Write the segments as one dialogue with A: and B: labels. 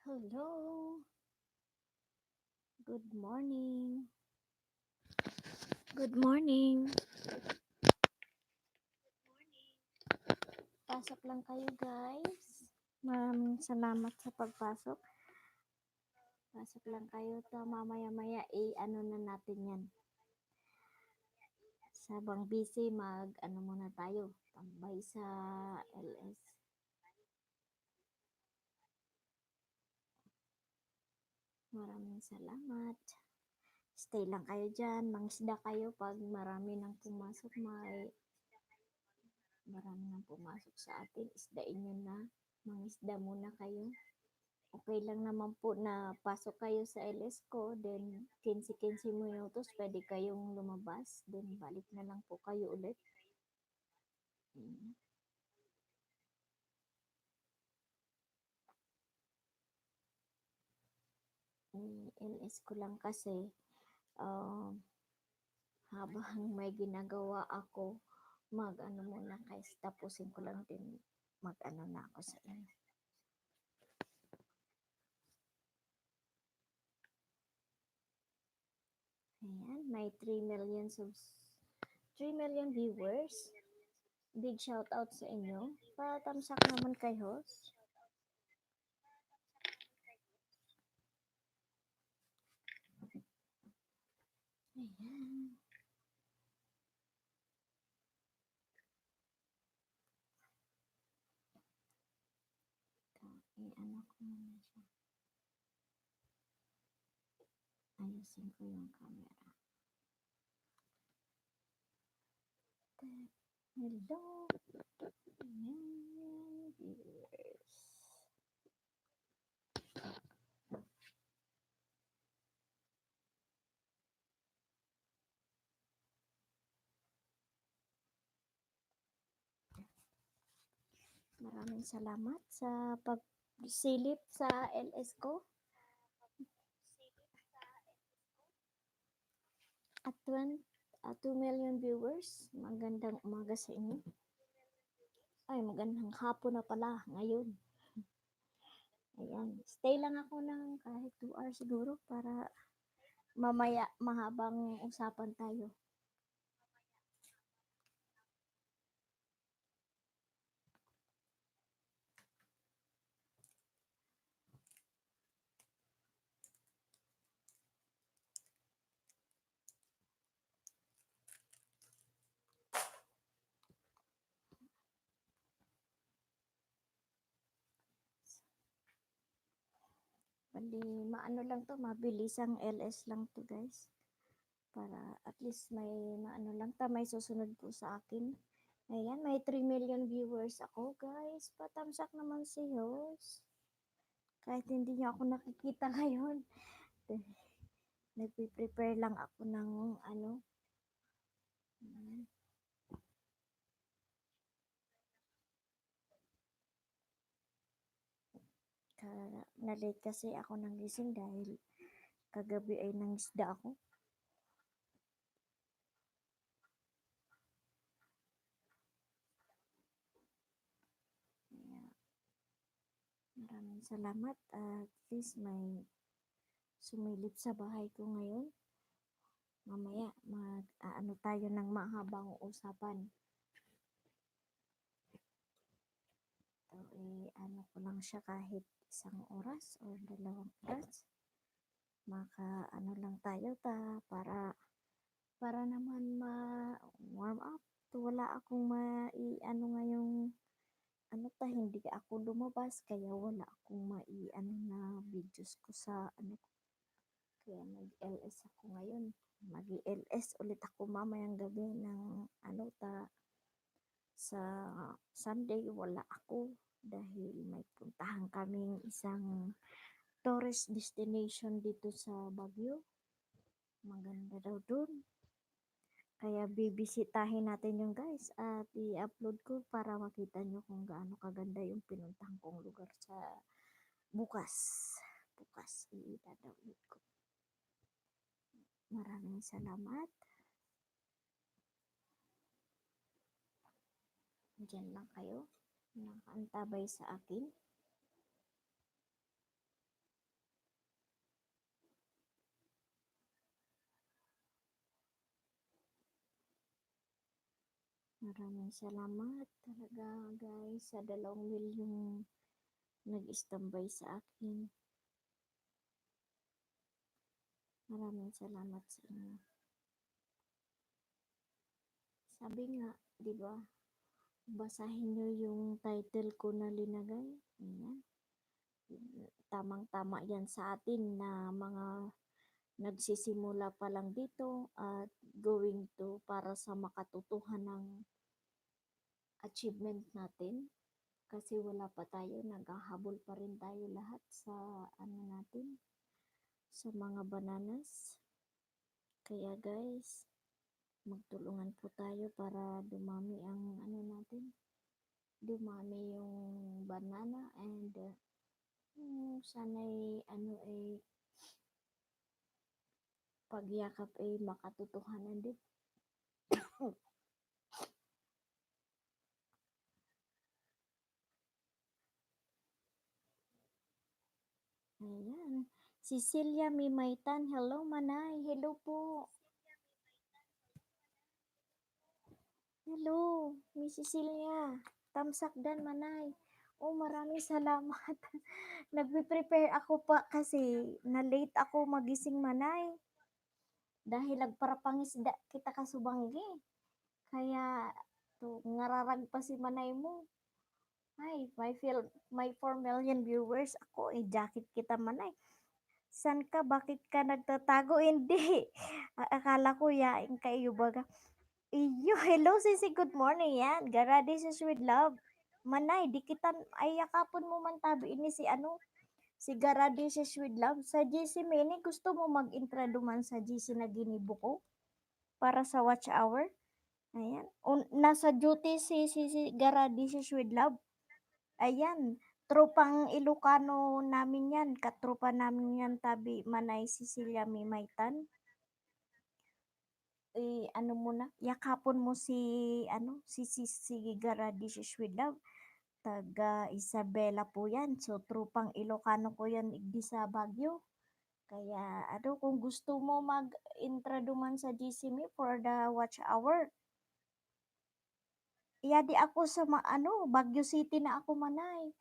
A: Hello. Good morning. Good morning. Pasok lang kayo, guys. Maraming salamat sa pagpasok. Pasok lang kayo. To mamaya-maya ano na natin 'yan. Sabang busy ano muna tayo. Tambay sa LS. Maraming salamat. Stay lang kayo dyan. Mangisda kayo pag marami nang pumasok. Marami nang pumasok sa atin. Isdain nyo na. Mangisda muna kayo. Okay lang naman po na pasok kayo sa LS ko, then 15 minutos pwede kayong lumabas, then balik na lang po kayo ulit. Mm. LS ko lang kasi um, habang may ginagawa ako, mag-ano muna guys, tapusin ko lang din mag-ano na ako sa inyo. Ayan, may 3 million viewers. Big shout out sa inyo. Pa-thumbs up naman kay host. Ayan. I-ano ko muna siya. Ayusin ko yung camera. Hello. Million viewers. Maraming salamat sa pagsilip sa LS ko. At 2 million viewers. Magandang umaga sa inyo. Ay, magandang hapon na pala ngayon. Ayan. Stay lang ako ng kahit 2 hours siguro para mamaya mahabang usapan tayo. Bali, maano lang to, mabilisang LS lang to guys. Para at least may maano lang ta, may susunod po sa akin. Ayan, may 3 million viewers ako guys. Patamsak naman si host. Kahit hindi niyo ako nakikita ngayon. Nagpe-prepare lang ako ng ano. Ayan. Na-late kasi ako ng gising dahil kagabi ay nangisda ako. Kaya, maraming salamat at least may sumilip sa bahay ko ngayon. Mamaya mag-ano tayo ng mahabang usapan. So, ano ko lang siya kahit 1 oras or 2 oras. Ano lang tayo para naman ma-warm up. Wala akong ano ngayong hindi ako lumabas kaya wala akong ano na videos ko sa ano ko. Kaya nag-LS ako ngayon. Mag-LS ulit ako mamayang gabi ng sa Sunday wala ako dahil may puntahan kaming isang tourist destination dito sa Baguio. Maganda daw dun. Kaya bibisitahin natin yung guys at i-upload ko para makita nyo kung gaano kaganda yung pinuntahan kong lugar sa bukas. Bukas i-download ko. Maraming salamat. Diyan lang kayo. Nakaantabay sa akin. Maraming salamat talaga guys sa 2 milyong nag-standby sa akin. Maraming salamat sa inyo. Sabi nga, di ba? Basahin nyo yung title ko na linagay. Ayan. Tamang-tama yan sa atin na mga nagsisimula pa lang dito at going to para sa makatutuhan ng achievement natin. Kasi wala pa tayo, naghahabol pa rin tayo lahat sa ano natin, sa mga bananas. Kaya guys, magtulungan po tayo para dumami ang ano natin, dumami yung banana and sana'y ano ay pagyakap ay makatotohanan din. Ayan. Cecilia Mimaytan, hello Manay, hello po. Hello, Miss Cecilia. Tamsakdan Manay. Oh, maraming salamat. Nagpe-prepare ako pa kasi na-late ako magising Manay. Dahil nagparapangisda kita kasubanggi. Kaya to ngararag pa si Manay mo. Ay, my 4 million viewers ako. Jacket kita Manay. San ka? Bakit ka nagtatago? Hindi. Akala ko yain kayo baga. Iyo, hello Sisi, good morning yan. Garadis with love. Manay, di kita ay yakapon mo man tabi ini si ano, si Garadis with love. Sa GC Mini, gusto mo mag-introdu man sa GC na ginibo ko para sa watch hour? Ayan. Nasa duty si Garadis with love. Ayan. Tropang Ilocano namin yan. Katropa namin yan tabi Manay Cecilia Mimaytan. Ano mo na, yakapon mo si si Garadis with love, taga Isabela po yan, so trupang Ilocano ko yan igdi sa Baguio. Kaya ano, kung gusto mo mag-introdu man sa GCME for the watch hour, yadi ako sa Baguio City na ako Manay.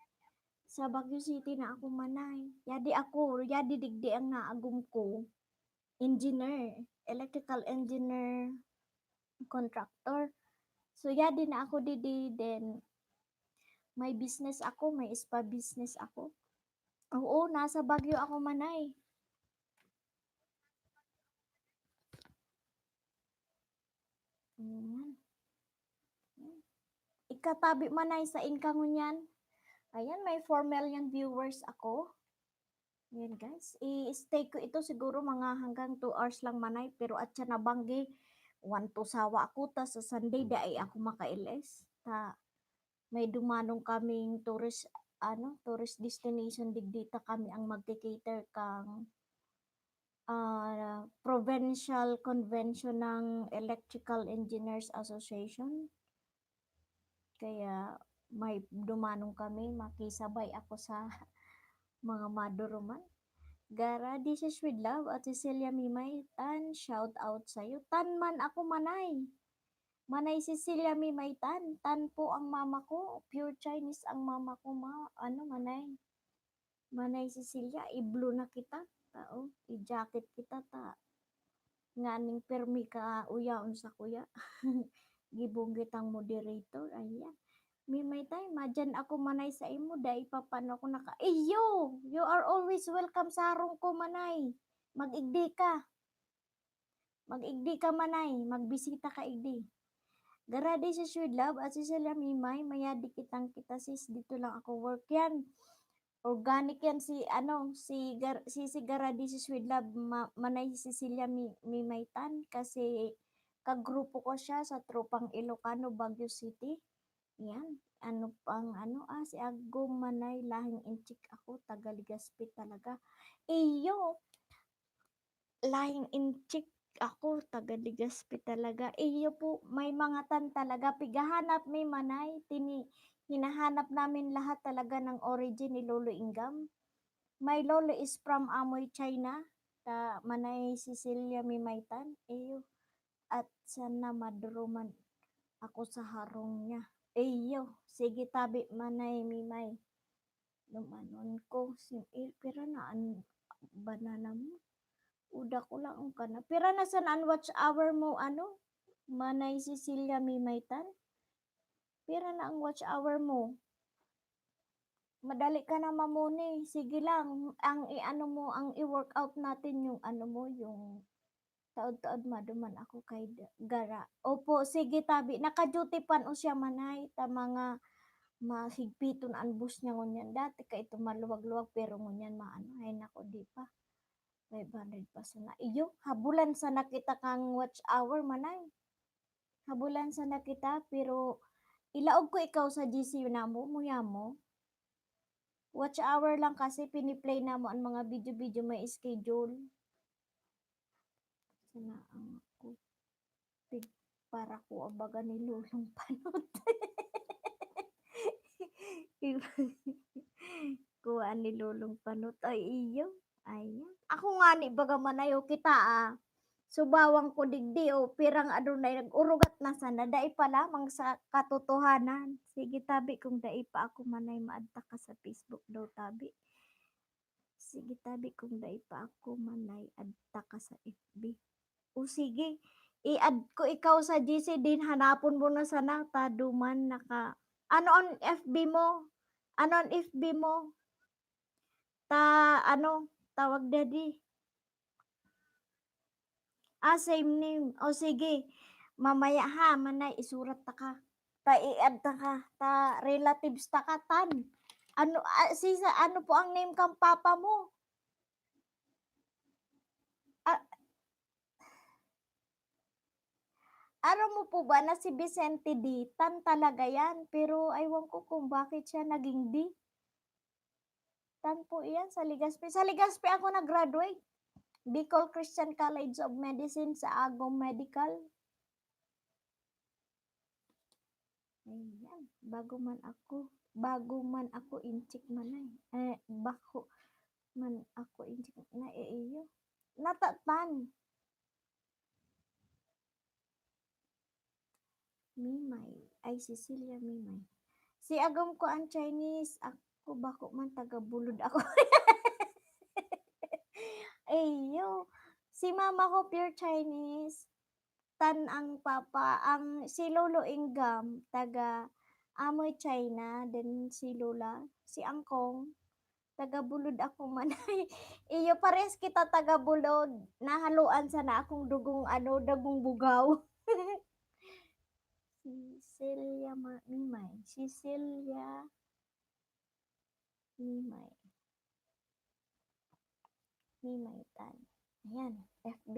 A: Sa Baguio City na ako Manay. Yadi digdi ang naagum ko. Engineer, electrical engineer, contractor. So, yadi na ako then may business ako, may spa business ako. Oo, nasa Baguio ako Manay. Ayan. Ikatabi Manay sa income niyan. Ayan, may 4 million viewers ako. Ayan guys, i-stay ko ito siguro mga hanggang 2 hours lang Manay, pero at siya nabanggi, 1 to sawa ako, ta sa Sunday da ay ako maka-LS. May dumanong kaming tourist destination digdita kami ang magte-cater kang Provincial Convention ng Electrical Engineers Association. Kaya may dumanong kami, makisabay ako sa mga maduruman. Gara, this is with love at Cecilia Mimay, tan, shout out sa'yo. Tan man ako Manay. Manay Cecilia Mimay tan po ang mama ko. Pure Chinese ang mama ko Manay. Manay Cecilia, i-blue na kita. Tao, i-jacket kita ta. Nganing permi ka uyaon sa kuya. Gibunggit ang moderator. Ayan. Mimay madyan ako Manay sa imo. Dahil papano ako iyo! You are always welcome sa harong ko Manay. Mag-igdi ka. Mag-igdi ka Manay. Magbisita ka igdi. Garade si Sweet Love at si Sila Mimay, mayadi kitang kita sis, dito lang ako work yan. Organic yan si Garade si Sweet Love, Manay Cecilia Mimaytan kasi kagrupo ko siya sa tropang Ilocano, Baguio City. Yan, si Agum Manay, lahing inchik ako, taga Legazpi talaga. Iyo, lahing inchik ako, taga Legazpi talaga. Iyo po, may mga tan talaga. Pigahanap may Manay. Hinahanap namin lahat talaga ng origin ni Lolo Ingam. My lolo is from Amoy, China. Manay Cecilia Mimaytan. Iyo. At sana maduruman. Ako sa harong niya. Eyo, sige tabi manay mimay. Lumanon ko, pira na an banana mo. Uda ko lang ang kana. Pira na sa watch hour mo ano? Manay Cecilia Mimaytan. Pira na ang watch hour mo. Madali ka na mamuni. Sige lang, ang i-ano mo, ang i-workout natin yung ano mo, yung taod-taod maduman ako kay Gara. Opo, sige tabi. Naka-duty pan o siya manay. Ta mga mahigpiton ang bus niya ngunyan. Dati ka ito maluwag-luwag pero ngunyan maano. Ay nako, di pa. 500 pa sana. Iyo, habulan sa nakita kang watch hour manay. Habulan sa nakita pero ilaog ko ikaw sa GC na mo, muya mo. Watch hour lang kasi piniplay na mo ang mga video-video may schedule. Sana ang ako. Para ko abaga ni Lulong Panot. Kuha ni Lulong Panot. Ay iyo. Ayan. Ako nga ni baga manayo kita subawang ko digdi o pirang adunay nag-urugat na sana. Dai pa lamang sa katotohanan. Sige tabi kung dai pa ako manay maadta ka sa Facebook daw tabi. Sige tabi kung dai pa ako manay adta ka sa FB. O sige, i-add ko ikaw sa GC din, hanapon mo na sana, taduman naka, ano ang FB mo? Ano ang FB mo? Ano, tawag daddy? Same name. O sige, mamaya ha, manay, isurat ta ka. I-add ta ka. Relatives ta ka, tan. Ano, ano po ang name kang papa mo? Alam mo po ba na si Vicente D, tan talaga yan. Pero aywan ko kung bakit siya naging D. Tan po yan sa Legazpi. Sa Legazpi ako nag-graduate. Bicol Christian College of Medicine sa Agom Medical. Ayan. Bago man ako inchik manay. Bako man ako inchik na iyo. Natatan. Mimay. Ay, Cecilia Mimay. Si Agom ko ang Chinese. Ako bako man taga-bulod ako. Ayo. Si mama ko pure Chinese. Tan ang papa. Si Lolo Ingam, taga Amoy China. Then si Lola, si Angkong, taga Bulod ako manay. Iyo pares kita taga Bulod. Nahaluan sana akong dugong bugaw. Cecilia Mimay. Cecilia Mimay. Mimay tan. Ayan, FB.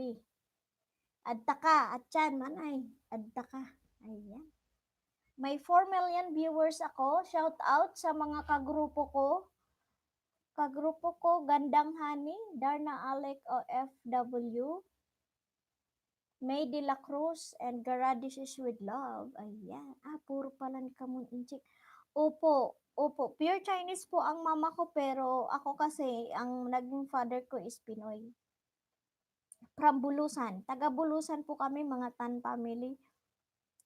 A: Adta ka, atyan manay. Adta ka. Ayan. May 4 million viewers ako. Shout out sa mga kagrupo ko. Gandang Honey, Darna Alec OFW, May de la Cruz, and Garadishes with Love. Ayan. Puro pala ni Kamon Inchik. Opo. Pure Chinese po ang mama ko, pero ako kasi, ang naging father ko is Pinoy. From Bulusan. Taga Bulusan po kami, mga Tan family.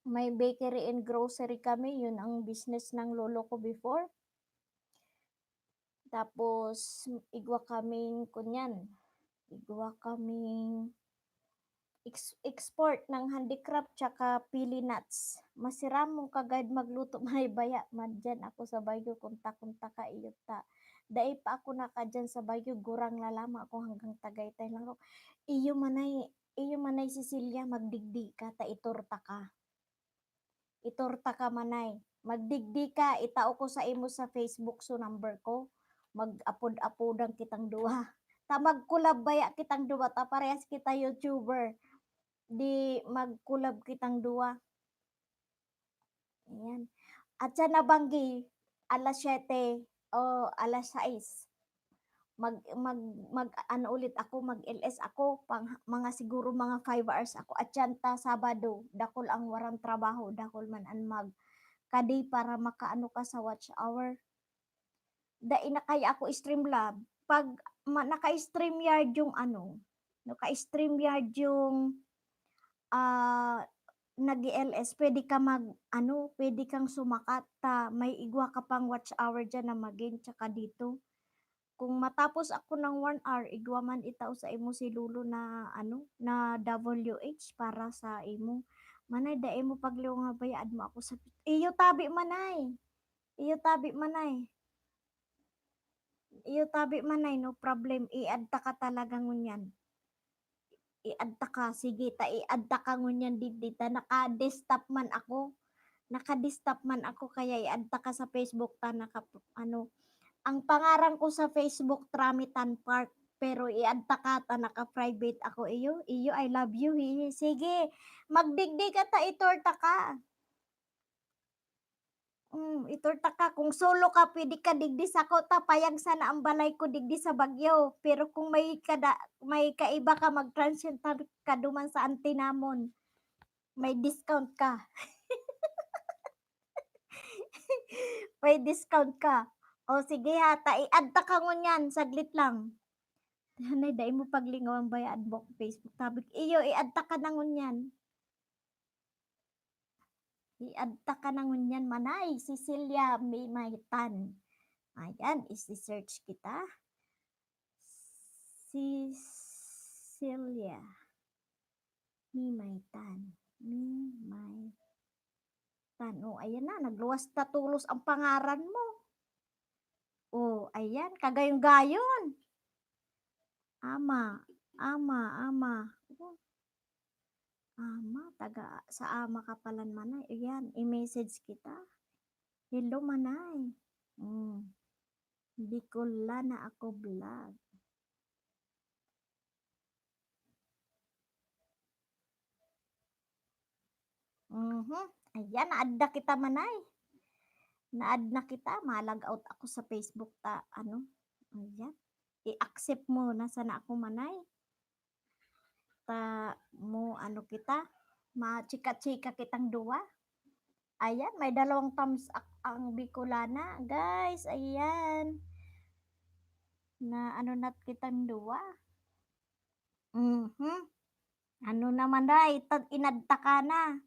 A: May bakery and grocery kami. Yun ang business ng lolo ko before. Tapos, igwa kaming export ng handicraft tsaka pili nuts. Masiram mong kagad magluto may baya. Madyan ako sa Baguio, kunta-kunta ka iyot ta. Dai pa ako naka dyan sa Baguio, gurang lalama ako hanggang Tagaytay lang ako. Iyo manay Cecilia, magdigdi ka, ta itorta ka. Itorta ka manay. Magdigdi ka, itao ko sa imo sa Facebook so number ko. Mag-apod-apodang kitang duha. Ta magkulab baya kitang duwa, ta parehas kita YouTuber. Di magkulab kitang duwa. Ayan. At sa nabanggi, alas 7 o alas 6, ano ulit ako, mag-LS ako, mga siguro mga 5 hours ako. At yan ta Sabado, dakol ang warang trabaho, dakol man ang kaday para makaano ka sa watch hour. Dai na kaya ako Streamlab. Pag naka-StreamYard yung naka-StreamYard yung nag-i-LS puwede ka mag-ano, puwede kang sumakat may igwa ka pang watch hour diyan na ma-gain tsaka dito. Kung matapos ako ng 1 hour igwa man itaw sa imo si Lulo na ano, na WH para sa imo. Manay da imo pagliw nga bayad mo ako sa iyo tabi manay, iyo tabi manay, iyo tabi manay no problem i-add ta ka talaga ngunyan. I-add ta ka, sige i-add ta ka ngunyan digdi ta naka-desktop man ako. Naka-desktop man ako kaya i-add ta ka sa Facebook ta ano, ang pangaran ko sa Facebook Tramitan Park pero i-add ta ka ta naka-private ako iyo, iyo I love you hihi. Sige, magdigdi ka ta itorta ka. Itorta ka kung solo ka pwede ka digdi sako ta payag sana ang balay ko digdi sa Baguio. Pero kung may kaiba ka mag-transient ka duman sa antinamon, may discount ka. May discount ka. O sige ha, i-add ta ka ngunyan, saglit lang. Hanay dai mo paglingaw ang bayad mo Facebook tabik iyo i-add ta ka na ngunyan. I-add ta ka na ngunyan manay, Cecilia May Maitan. Ayan, isi-search kita. Cecilia Mimaitan. Mimaitan. Oh, ayan na, nagluwas ta tulos ang pangaran mo. Oh, ayan, kagayong-gayon. Ama, ama, ama. Oh, ama, taga sa ama ka palan manay. Ayan, i-message kita. Hello manay. Bikola na ako vlog. Ayan, na-add na kita manay. Na-add na kita, malag out ako sa Facebook ta ano. Ayan. I-accept mo na sana ako manay. Ta mo ano kita, machika-chika kitang duwa. Ayan, may 2 thumbs up ang Bicolana. Guys, ayan. Na ano na kitang duwa. Ano naman day, inadta ka na.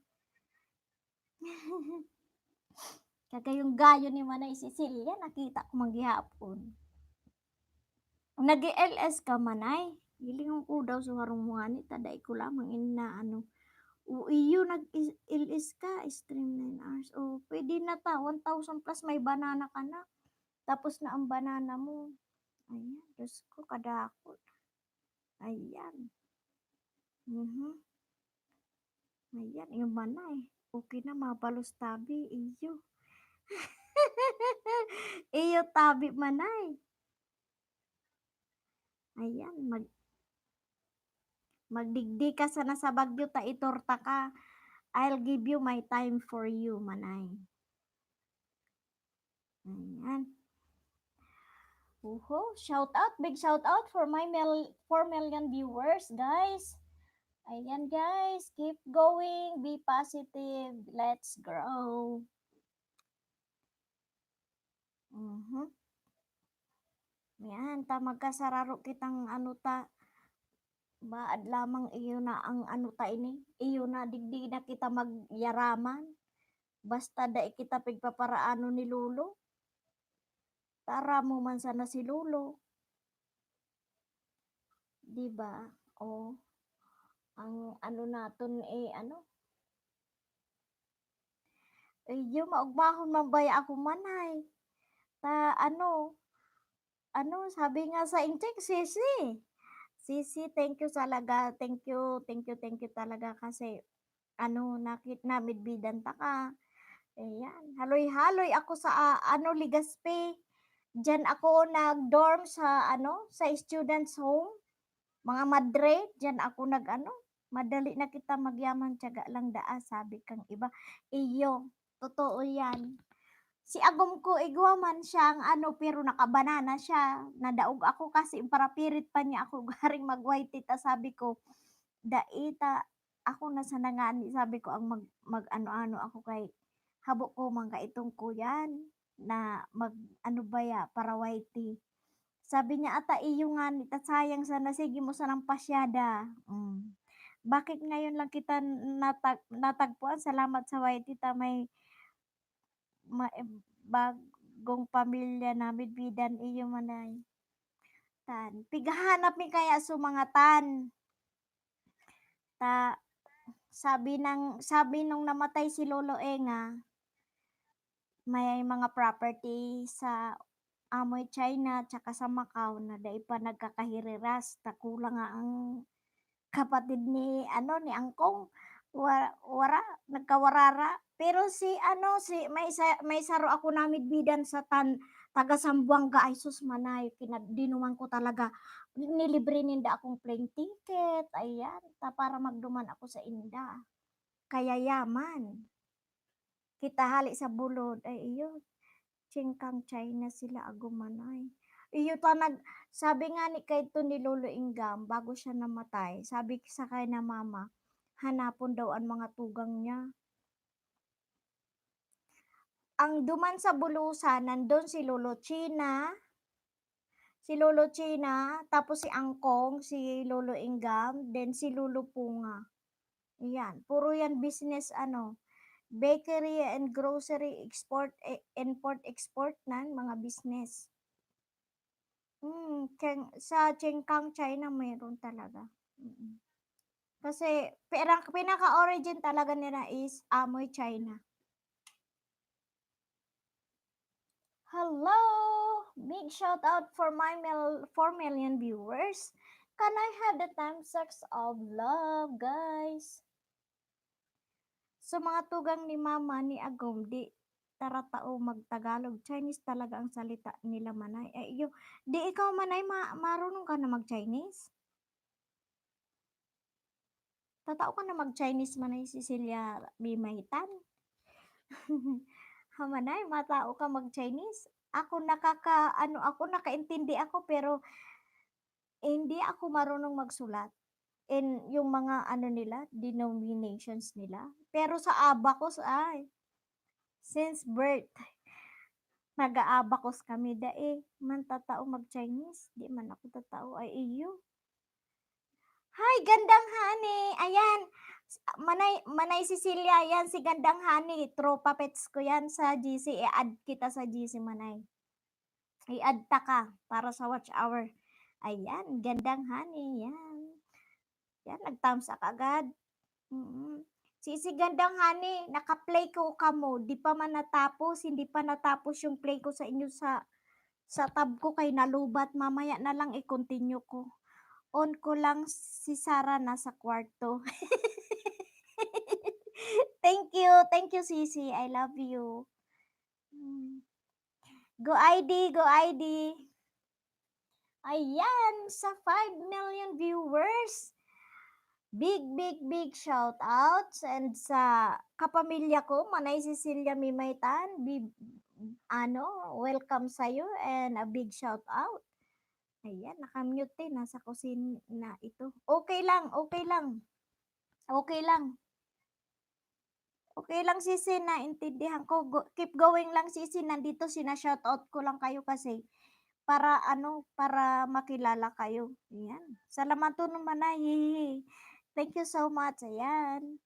A: Kagayong gayo ni Manay Cecilia, nakita ko maghihapon. Nag-LS ka manay. Hilingon ko daw sa harong mga ni, taday ko lamang ina ano. O iyo, nag-LS ka, stream 9 hours. O, pwede na ta, 1,000 plus may banana ka na. Tapos na ang banana mo. Ayan, Diyos ko, kadakot. Ayan. Ayan, yung manay. Okay na, mabalos tabi, iyo. Iyo tabi manay. Ayan, magdigdi ka sana sa Baguio ta itorta ka. I'll give you my time for you, manay. Ayan. Shout out, big shout out for my 4 million viewers, guys. Ayan, guys, keep going, be positive, let's grow. Ayan, ta magkasararo kitang ano ta, baad lamang iyo na ang ano ta ini, iyo na digdi na kita magyaraman. Basta da kita pigpaparaano ni Lulo. Tara mo man sana si Lulo. Di ba? O, ang ano naton ano? Iyo maugmahon man baya ako manay. Ta ano sabi nga sa incheck, Sisi, thank you talaga. Thank you talaga kasi ano namidbidan ta ka. Ayan, haloy-haloy ako sa ano Legazpi. Diyan ako nag-dorm sa ano, sa students home. Mga madre, diyan ako nag-ano, madali na kita magyaman, tiyaga lang daa, sabi kang iba. Iyo, totoo yan. Si agom ko, igwa man siyang ano, pero nakabanana siya. Nadaog ako kasi para pirit pa niya ako garing mag-white tita. Sabi ko, daita, ako na sa nangani, sabi ko, ang mag-ano-ano ako kay, habo ko man ka itong kuyan, na mag, ano ba ya, para white tea. Sabi niya, ata iyo nga, sayang sana, sige mo sanang pasyada. Bakit ngayon lang kita natagpuan, salamat sa YT ta may bagong pamilya namin bidan iyo manay. Tan, pighahanap mi kaya so mga tan. Ta sabi nung namatay si Lolo Enga, may mga property sa Amoy China tsaka sa Macau na dai pa nagkakahiriras ta kulang nga ang kapatid ni ano ni Angkong wara nagkawarara pero si ano si may saro ako namid bidan sa taga Sambuanga ay sus manay dinuman ko talaga nilibre ninda akong plane ticket ayan ta para magduman ako sa inda kaya yaman kita hali sa bulod ay iyo Chingkang China sila agumanay. Iyo ta sabi nga ni kay to ni Lolo Inggam bago siya namatay, sabi sa kay na mama, hanapon daw ang mga tugang niya. Ang duman sa bulusan, nandun si Lolo China, tapos si Angkong, si Lolo Inggam, then si Lolo Punga. Yan, puro yan business ano, bakery and grocery export, import export nan mga business. Sa Chengkang, China mayroon talaga. Kasi pinaka-origin talaga nila is Amoy China. Hello! Big shout out for my 4 million viewers. Can I have the time sex of love, guys? So mga tugang ni mama ni Agom, di taratao magtagalog. Chinese talaga ang salita nila manay. Di ikaw manay marunong ka na mag-Chinese? Tatao ka na mag-Chinese manay Cecilia Bimaytan? Hamanay, matao ka mag-Chinese? Ako nakaintindi ako pero hindi ako marunong magsulat. In yung mga ano nila, denominations nila. Pero sa abacus ay, since birth, nag-aabacus kami man tatao mag-Chinese, di man ako tatao ay iyo. Hi, gandang honey! Ayan, Manay Cecilia, yan si Gandang Honey. Tropa pets ko yan sa GC. I-add kita sa GC, Manay. I-add ta ka para sa watch hour. Ayan, Gandang Honey. Yan. Yan, nag-thumbs up agad. Si Gandang Honey, naka-play ko ka mo. Di pa man natapos. Hindi pa natapos yung play ko sa inyo sa tab ko kay nalubat. Mamaya na lang i-continue ko. On ko lang si Sarah nasa kwarto. Thank you Sisi, I love you. Go ID, go ID. Ayan, sa 5 million viewers. Big shout outs and sa kapamilya ko, Manay Cecilia Mimaytan, welcome sa'yo and a big shout out. Ayan, nakamute din, nasa kusina ito. Okay lang. Okay lang Sisi, naintindihan ko. Keep going lang Sisi, nandito sina-shoutout ko lang kayo kasi para makilala kayo. Ayan. Salamat naman Manay. Thank you so much. Ayan.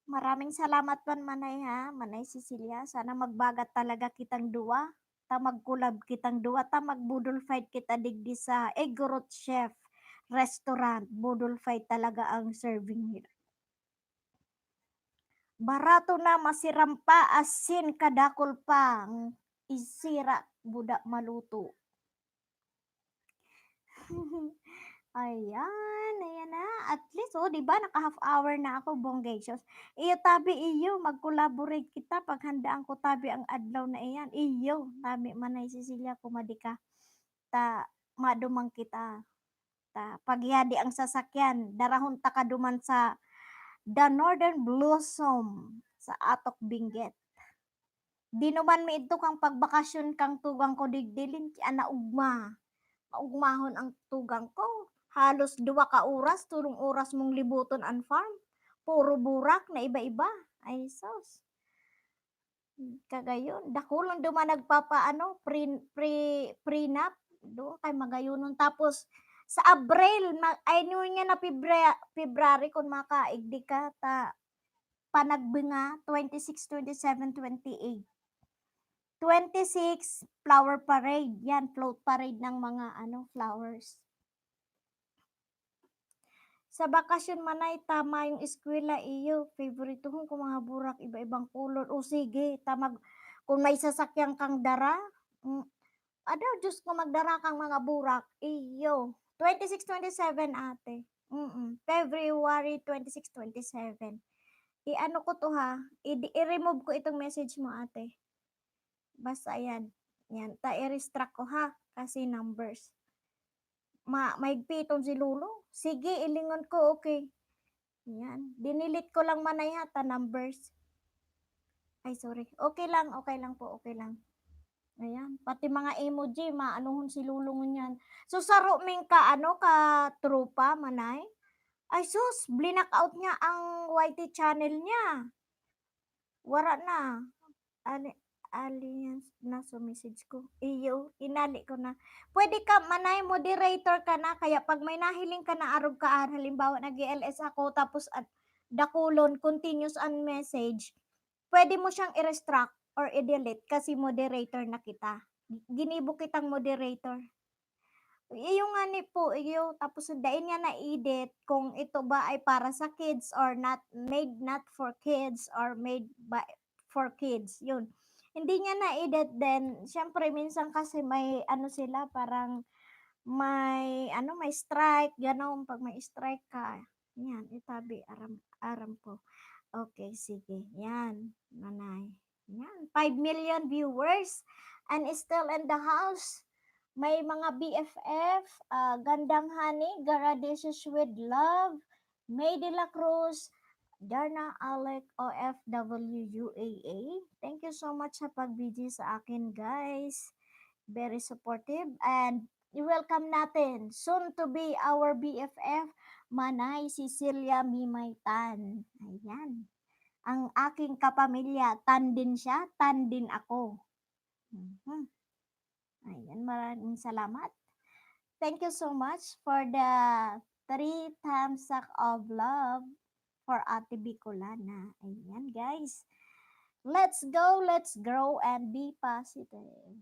A: Maraming salamat man Manay ha, Manay Cecilia. Sana magbagat talaga kitang duwa. Ta magkulab kitang duwa. Ta magbudol fight kita digdi sa Egorot Chef Restaurant. Budol fight talaga ang serving nila. Barato na masiram pa, asin kadakol pa, isira budak maluto. Ayan na. At least, di ba, naka half hour na ako, bonggacious. Iyo tabi, mag-collaborate kita, paghandaan ko tabi ang adlaw na iyan. Iyo, tabi manay Cecilia, kumadika. Ta, madumang kita. Ta, pagyadi ang sasakyan, darahon ta kaduman sa The Northern Blossom sa Atok Benguet. Di naman mi ito kang pagbakasyon kang tugang ko digdilin ana ugmahon ang tugang ko. Halos 2 ka oras, tulong oras mong libuton ang farm. Puro burak na iba-iba. Ay sus. Kagayon, dako lang duman nagpapaano, prenup, doon kay magayunon. Tapos, Sa Abril, ay no niya na February kung makaigdi ka ta panagbinga 26, 27, 28. 26, flower parade. Yan, float parade ng mga flowers. Sa bakasyon manay, tama yung eskwela iyo. Favorito kong mga burak, iba-ibang kulor. O sige, kung may sasakyan kang dara, Diyos ko, magdara kang mga burak. Iyo. 26, 27 ate. February 26, 27. I-ano ko to ha. I-remove ko itong message mo ate. Basta yan. Yan. I-restrict ko ha. Kasi numbers. Maigpi itong si Lulo. Sige, ilingon ko. Okay. Yan. Dinilit ko lang manay ha. Numbers. Ay, sorry. Okay lang po. Okay lang. Ayan. Pati mga emoji, maanuhon si Lulong yan. So, saro ming ka tropa, manay. Ay, sus, blinak out niya ang YT channel niya. Wara na. Ali yan na message ko. Iyo, inali ko na. Pwede ka, manay, moderator ka na. Kaya pag may nahiling ka na arog ka, halimbawa nag-LS ako, tapos dakulon, continuous on message, pwede mo siyang i-restrict or i-delete kasi moderator na kita. Ginibo kitang moderator. Iyo nga ni po, iyo. Tapos dain niya na edit kung ito ba ay para sa kids or made not for kids or made by for kids. Yun. Hindi niya na edit then syempre minsan kasi may sila parang may strike, gano'n. Pag may strike ka, yan, itabi, aram po. Okay, sige. Yan, nanay. Yan, 5 million viewers and still in the house. May mga BFF, Gandang Honey, Garadicious with Love, May de la Cruz, Darna Alec, OFW UAA. Thank you so much sa pagbidi sa akin, guys. Very supportive. And welcome natin, soon to be our BFF, Manay Cecilia Mimaytan. Ayan. Ang aking kapamilya, tan din siya, tan din ako. Ayan, maraming salamat. Thank you so much for the 3 thumbs up of love for Ate Bicolana. Ayan, guys. Let's go, let's grow, and be positive.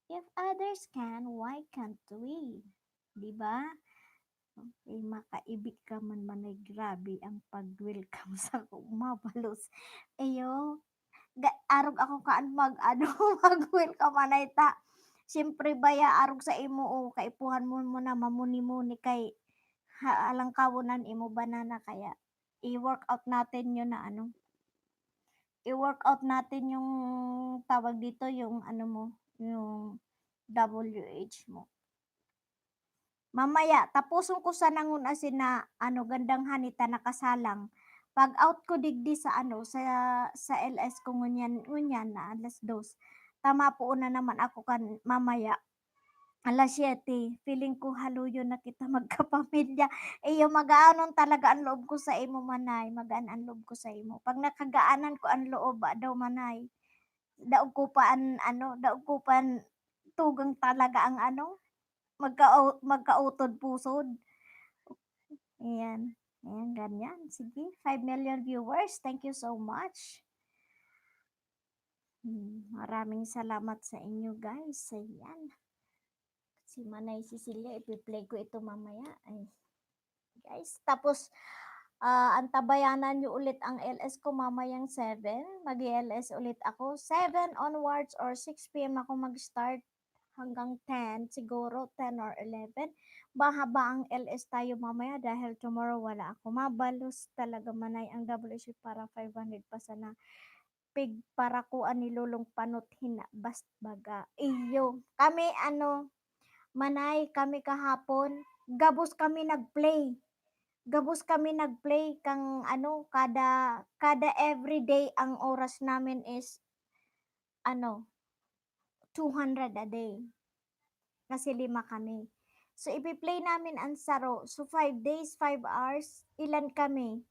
A: If others can, why can't we? Diba? Okay, makaibig ka man manay, grabe ang pag-welcome sa mabalos. Ayo, arog ako kaan mag-welcome manay ta. Siyempre baya arog sa imo o kaipuhan mo na mamuni-muni kay alang kawunan imo banana kaya i-workout natin yun na i-workout natin yung tawag dito yung yung WH mo. Mamaya tapuson ko sa nangun asin na gandang hanita nakasalang. Pag out ko digdi sa sa LS ko ngunyan na alas 2. Tama po na naman ako kan mamaya alas 7. Feeling ko haluyo na kita magkapamilya. Iyo magaanon talaga ang loob ko sa imo manay. Magaan ang loob ko sa imo. Pag nakagaanan ko ang loob daw manay. Daog ko pa tugang talaga ang magkautod pusod. Ayan. Ayan, ganyan. Sige, 5 million viewers. Thank you so much. Maraming salamat sa inyo, guys. Ayan. Si Manay Cecilia, ipi-play ko ito mamaya. Ay, guys. Tapos, antabayanan nyo ulit ang LS ko mamayang 7. Mag-LS ulit ako. 7 onwards or 6 p.m. ako mag-start hanggang 10, siguro 10 or 11. Mahaba ang LS tayo mamaya dahil tomorrow wala ako. Mabalos talaga manay ang WC para 500 pa sana. Pig para kuan ni Lulong Panot hinabast baga. Iyo, kami manay kami kahapon, gabos kami nagplay. Gabos kami nagplay kang kada everyday ang oras namin is 200 a day. Kasi 5 kami. So, ipi-play namin ang saro. So, 5 days, 5 hours. Ilan kami?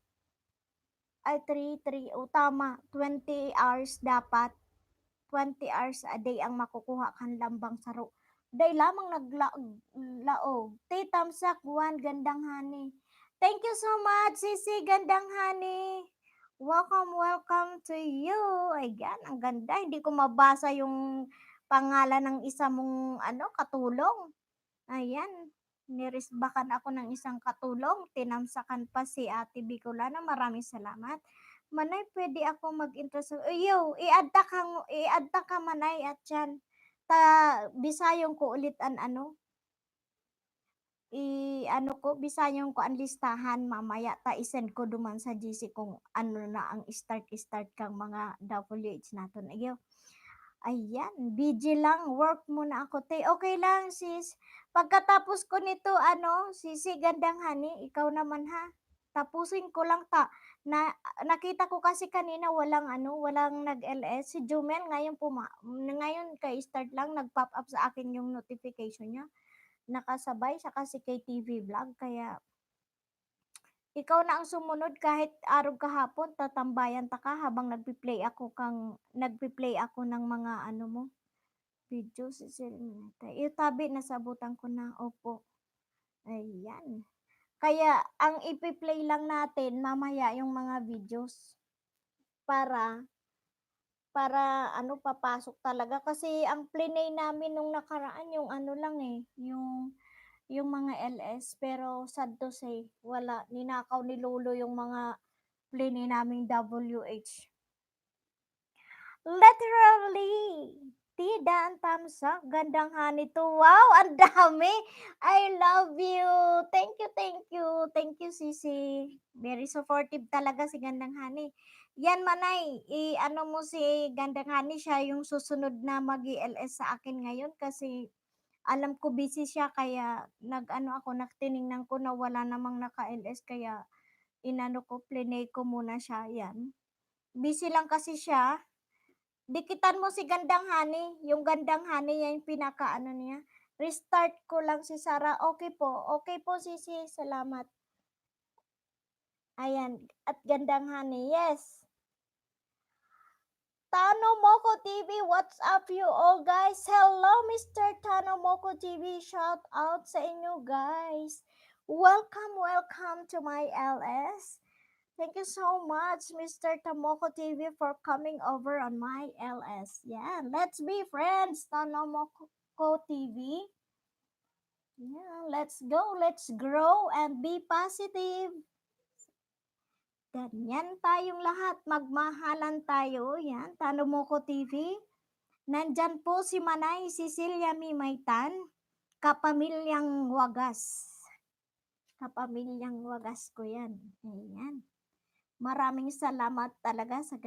A: Ay, 3. O, tama. 20 hours dapat. 20 hours a day ang makukuha kan lambang saro. Day lamang naglaog. Tay tamsak 1 gandang hani. Thank you so much, Sisi Gandang Hani. Welcome, welcome to you. Ayan, ang ganda. Hindi ko mabasa yung pangalan ng isa mong katulong. Ayan, nirisbakan ako ng isang katulong. Tinamsakan pa si Ate Bicolana. Maraming salamat. Manay, pwede ako mag-intro sa... Yo, i-add ka Manay at yan. Bisayong ko ulit bisayong ko ang listahan mamaya i-send ko duman sa GC kung ano na ang start kang mga WH naton. Ayan, busy lang, work muna ako. Okay lang sis. Pagkatapos ko nito, Sisi Gandang Hani, ikaw naman ha. Tapusin ko lang nakita ko kasi kanina walang nag-LS. Si Jumel ngayon kay start lang nag-pop up sa akin yung notification niya. Nakasabay siya kasi kay TV vlog kaya ikaw na ang sumunod kahit araw kahapon tatambayan ta ka habang nagpi-play ako ng mga mo video si Serenita. Itabi nasabutan ko na. Opo. Ayan. Kaya ang ipi-play lang natin mamaya yung mga videos para papasok talaga kasi ang plinay namin nung nakaraan yung lang yung mga LS pero sad to say wala ninakaw ni Lolo yung mga plinay naming WH. Literally, tida ang tamsak, gandang hani to. Wow, ang dami. I love you. Thank you, thank you. Thank you, Sisi. Very supportive talaga si Gandang Hani. Yan, Manay, mo si Gandang Hani, siya yung susunod na mag-LS sa akin ngayon kasi alam ko busy siya kaya nagtiningnan ko na wala namang naka-LS kaya plinay ko muna siya. Yan. Busy lang kasi siya. Dikitan mo si Gandang Hani. Yung Gandang Hani, yan yung niya. Restart ko lang si Sarah. Okay po. Okay po, Sisi. Salamat. Ayan. At Gandang Hani. Yes. Tano Moko TV, what's up you all guys? Hello, Mr. Tano Moko TV. Shout out sa inyo guys. Welcome, welcome to my LS. Thank you so much, Mr. Tamoko TV, for coming over on my LS. Yeah, let's be friends, Tamoko TV. Yeah, let's go, let's grow, and be positive. Ganyan tayong lahat, magmahalan tayo. Yan, Tamoko TV. Nandyan po si Manay Cecilia Mimaytan, kapamilyang wagas. Kapamilyang wagas ko yan. Ayan. Maraming salamat talaga sa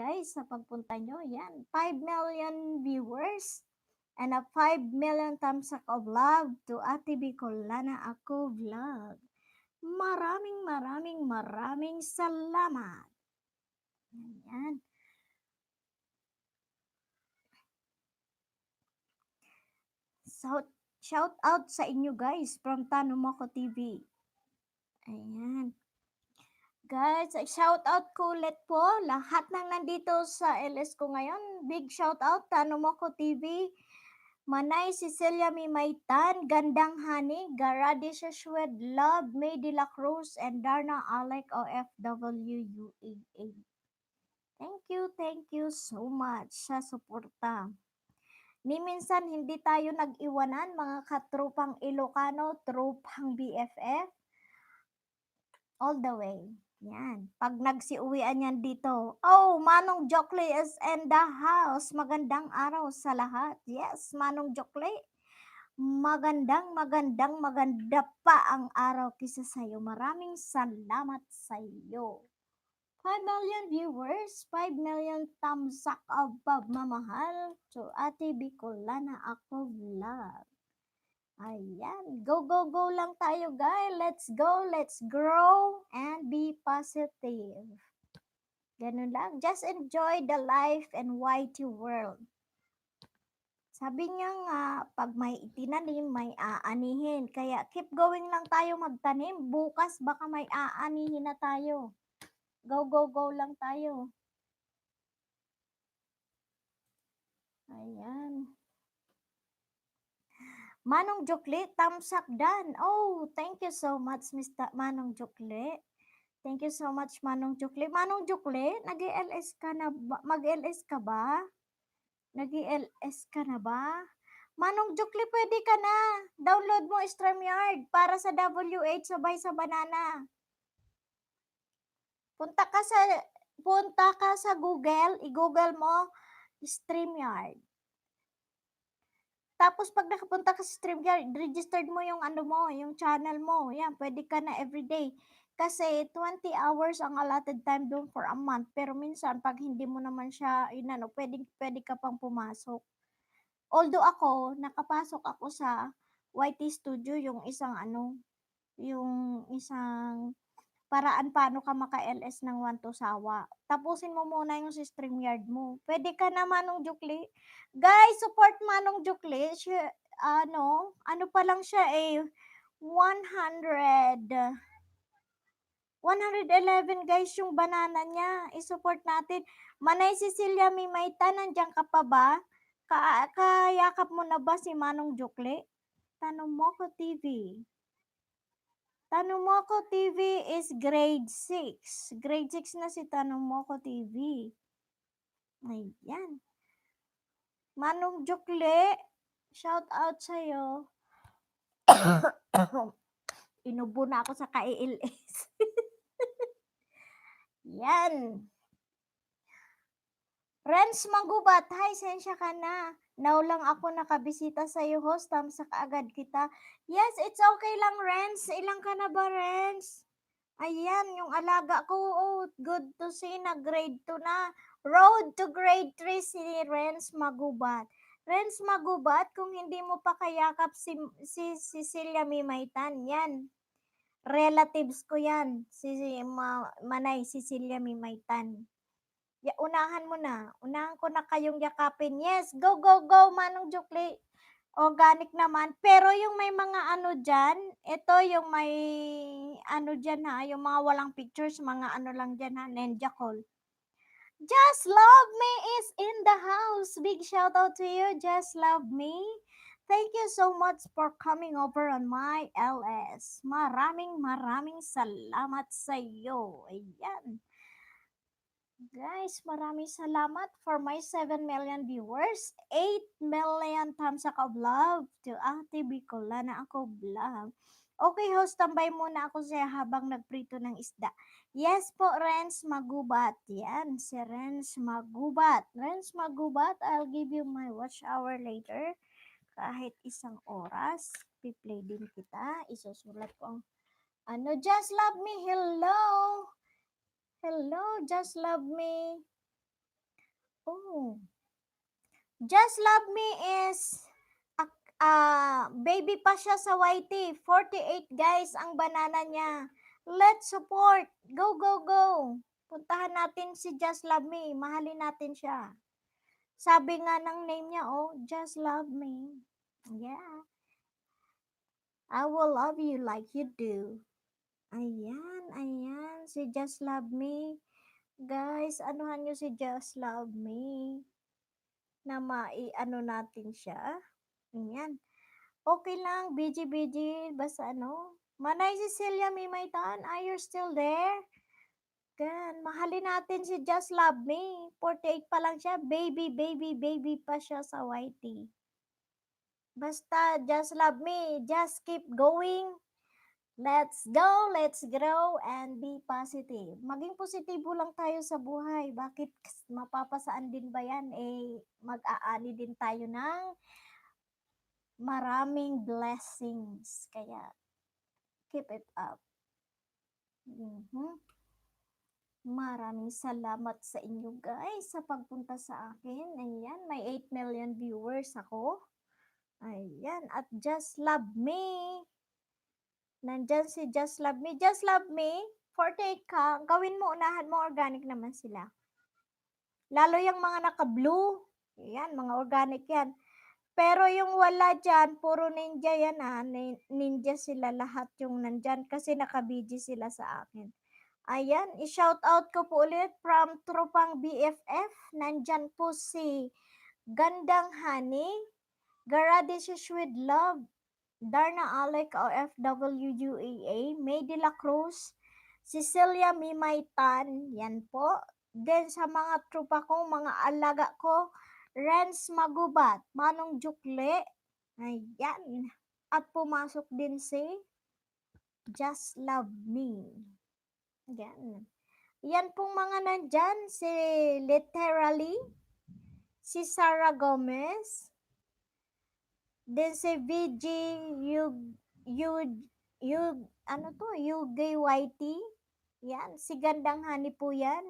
A: pagpunta nyo. Yan, 5 million viewers and a 5 million thumbs up of love to Ate Bicolana Ako Vlog. Maraming salamat. Yan. So, shout out sa inyo guys from Tanumoko TV. Ayan. Guys, shout out ko ulit po lahat ng nandito sa LS ko ngayon. Big shout out Tanumoko TV, Manay Cecilia Mimaytan, Gandang Hani, Garadi Shashwed Love, May de la Cruz, and Darna Alec OFW UAA. Thank you so much sa suporta. Ni minsan hindi tayo nag-iwanan mga katrupang Ilocano, trupang BFF, all the way. Yan. Pag nagsiuwian yan dito, oh, Manong Jokle is in the house. Magandang araw sa lahat. Yes, Manong Jokle. Maganda pa ang araw kisa sa'yo. Maraming salamat sa iyo. 5 million viewers, 5 million thumbs up above mamahal to Ate Bicolana Ako Vlog. Ayan, go lang tayo guys. Let's go, let's grow, and be positive. Ganun lang, just enjoy the life and YT world. Sabi niya nga, pag may itinanim, may aanihin. Kaya keep going lang tayo magtanim. Bukas baka may aanihin na tayo. Go lang tayo. Ayan. Manong Jukli, thumbs up done. Oh, thank you so much, Mr. Manong Jukli. Thank you so much, Manong Jukli. Manong Jukli, nag-LS ka na ba? Mag-LS ka ba? Nag-LS ka na ba? Manong Jukli, pwede ka na. Download mo StreamYard para sa W8 sabay sa banana. Punta ka sa Google, i-Google mo StreamYard. Tapos pag nakapunta ka sa StreamYard, registered mo yung ano mo, yung channel mo. Yan, pwede ka na everyday. Kasi 20 hours ang allotted time doon for a month. Pero minsan, pag hindi mo naman siya, pwede ka pang pumasok. Although ako, nakapasok ako sa YT Studio, yung isang paraan paano ka maka-LS ng one to sawa. Tapusin mo muna yung si StreamYard mo. Pwede ka na, Manong Jukli. Guys, support Manong Jukli. Siya, ano pa lang siya 111 guys yung banana niya. I-support natin. Manay Cecilia Mimayta, nandiyan ka pa ba? Kayakap mo na ba si Manong Jukli? Tanong mo ko TV. Tanong mo ko TV is grade 6. Grade 6 na si Tanong mo ko TV. Ayan. Manong Jukli, shout out sa'yo. Inubo na ako sa ka-ALS. Yan. Renz Magubat, hi, sensya ka na. Now lang ako nakabisita sa iyo, host. Tamsa kaagad kita. Yes, it's okay lang, Renz. Ilang ka na ba, Renz? Ayan, yung alaga ko, good to see na grade 2 na. Road to grade 3 si Renz Magubat. Renz Magubat, kung hindi mo pa kayakap si Cecilia Mimaytan, yan. Relatives ko yan, si Manay Cecilia Mimaytan. Unahan mo na. Unahan ko na kayong yakapin. Yes, go, go, go, Manong Jukli. Organic naman. Pero yung may mga ano dyan, ito yung may ano dyan ha, yung mga walang pictures, mga ano lang dyan ha, Ninja Call. Just Love Me is in the house. Big shout out to you, Just Love Me. Thank you so much for coming over on my LS. Maraming salamat sa iyo. Ayan. Guys, maraming salamat for my 7 million viewers. 8 million thumbs up of love to Ate Bicola na ako vlog. Okay, host, tambay muna ako siya habang nagprito ng isda. Yes po, Renz Magubat. Yan, si Renz Magubat. Renz Magubat, I'll give you my watch hour later. Kahit isang oras, piplay din kita. Isusulat ko ang Just Love Me, hello! Hello, Just Love Me. Oh. Just Love Me is baby pa siya sa YT. 48 guys ang banana niya. Let's support. Go, go, go. Puntahan natin si Just Love Me. Mahalin natin siya. Sabi nga ng name niya, Just Love Me. Yeah. I will love you like you do. Ayan. Si Just Love Me. Guys, anuhan nyo si Just Love Me na mai-ano natin siya. Ayan. Okay lang, BG, basta Manay Cecilia Mimaytan, are you still there? Gan, mahalin natin si Just Love Me. 48 pa lang siya, baby pa siya sa YT. Basta, Just Love Me, just keep going. Let's go, let's grow, and be positive. Maging positibo lang tayo sa buhay. Bakit mapapasaan din ba yan? Mag-aani din tayo ng maraming blessings. Kaya, keep it up. Maraming salamat sa inyo guys sa pagpunta sa akin. Ayan, may 8 million viewers ako. Ayan, at Just Love Me. Nandyan si Just Love Me. Just Love Me, 48 ka, gawin mo, unahan mo, organic naman sila. Lalo yung mga naka-blue, yan, mga organic yan. Pero yung wala dyan, puro ninja yan ninja sila lahat yung nandyan kasi naka-BG sila sa akin. Ayan, i-shout out ko po ulit from Tropang BFF. Nandyan po si Gandang Honey, Garadishes with Love, Darna Alec OFWUEA, May de la Cruz, Cecilia Mimaytan, yan po. Then sa mga trupa ko, mga alaga ko, Renz Magubat, Manong Jukle, ayan. At pumasok din si Just Love Me. Yan. Yan pong mga nandyan, si Literally, si Sarah Gomez, then si VG Yug, Yug, Yug, ano to, UGYT, yan, si Gandang Hani po yan.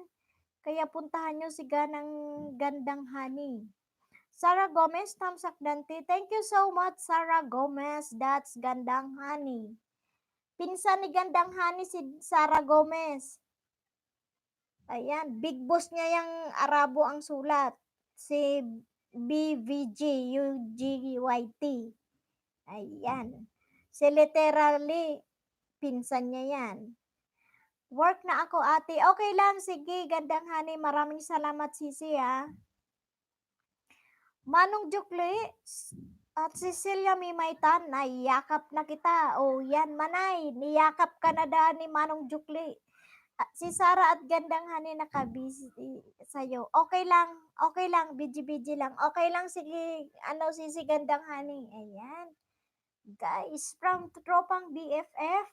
A: Kaya puntahan nyo si Gandang Hani. Sarah Gomez, Tamsak Dante. Thank you so much, Sarah Gomez. That's Gandang Hani. Pinsan ni Gandang Hani si Sarah Gomez. Ayan, big boss niya yung Arabo ang sulat. Si BVG, UGYT. Ayan. Si literally, pinsan niya yan. Work na ako ate. Okay lang, sige, Gandang Hani. Maraming salamat sisi ha. Manong Jukli at Cecilia Mimaytan, nayakap na kita. O yan, Manay, niyakap ka na daan ni Manong Jukli. Si Sarah at Gandang Hani nakabisi sa'yo. Okay lang, busy lang. Okay lang, sige, si Gandang Hani. Ayan. Guys, from Tropang BFF,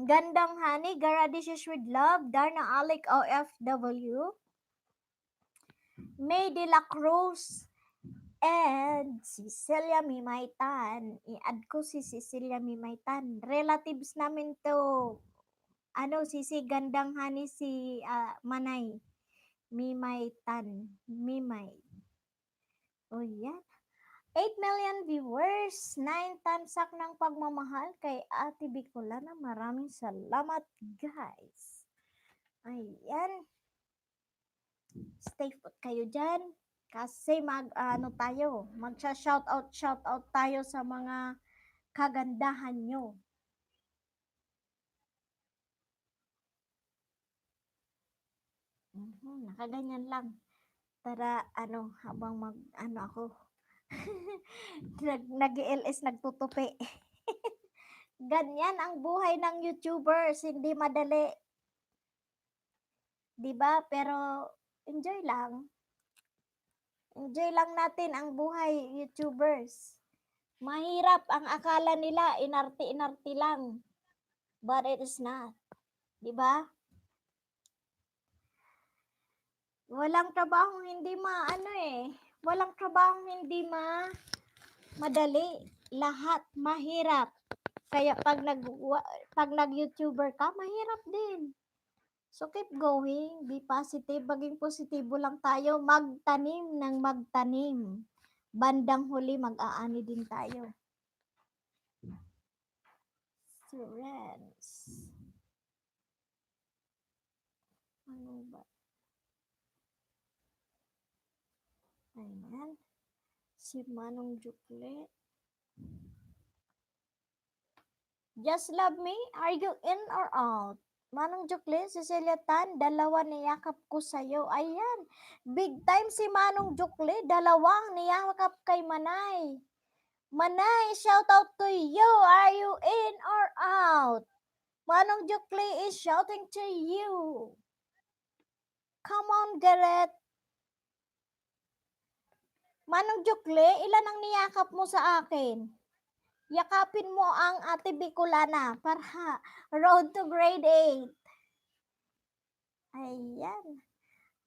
A: Gandang Hani, Garadishes with Love, Darna Alec OFW, May de la Cruz, and Cecilia Mimaytan. I-add ko si Cecilia Mimaytan. Relatives namin to. Si Gandang Hani, si Manay. Mimaytan. Mimay. O yan. 8 million viewers. 9 tamsak ng pagmamahal kay Ate Bicolana. Maraming salamat, guys. Ayan. Stay put kayo dyan. Kasi magsha-shoutout tayo sa mga kagandahan nyo. Nakaganyan lang. Tara, habang ako, nag-LS, nagtutupi. Ganyan ang buhay ng YouTubers, hindi madali. 'Di ba? Pero enjoy lang. Enjoy lang natin ang buhay YouTubers. Mahirap ang akala nila, inarte-inarte lang. But it is not. 'Di ba? Walang trabahong hindi walang trabahong hindi madali. Lahat mahirap. Kaya pag nag-YouTuber ka, mahirap din. So keep going, be positive, maging positibo lang tayo, magtanim ng magtanim. Bandang huli mag-aani din tayo. Friends. Ano ba? Ayan. Si Manong Jukle. Just Love Me, are you in or out? Manong Jukle, Cecilia Tan, dalawa niyakap ko sa'yo. Ayan, big time si Manong Jukle, dalawang niyakap kay Manay. Manay, shout out to you. Are you in or out? Manong Jukle is shouting to you. Come on, Garrett. Manong Jukle, ilan ang niyakap mo sa akin? Yakapin mo ang Ate Bicolana para road to grade 8. Ayan.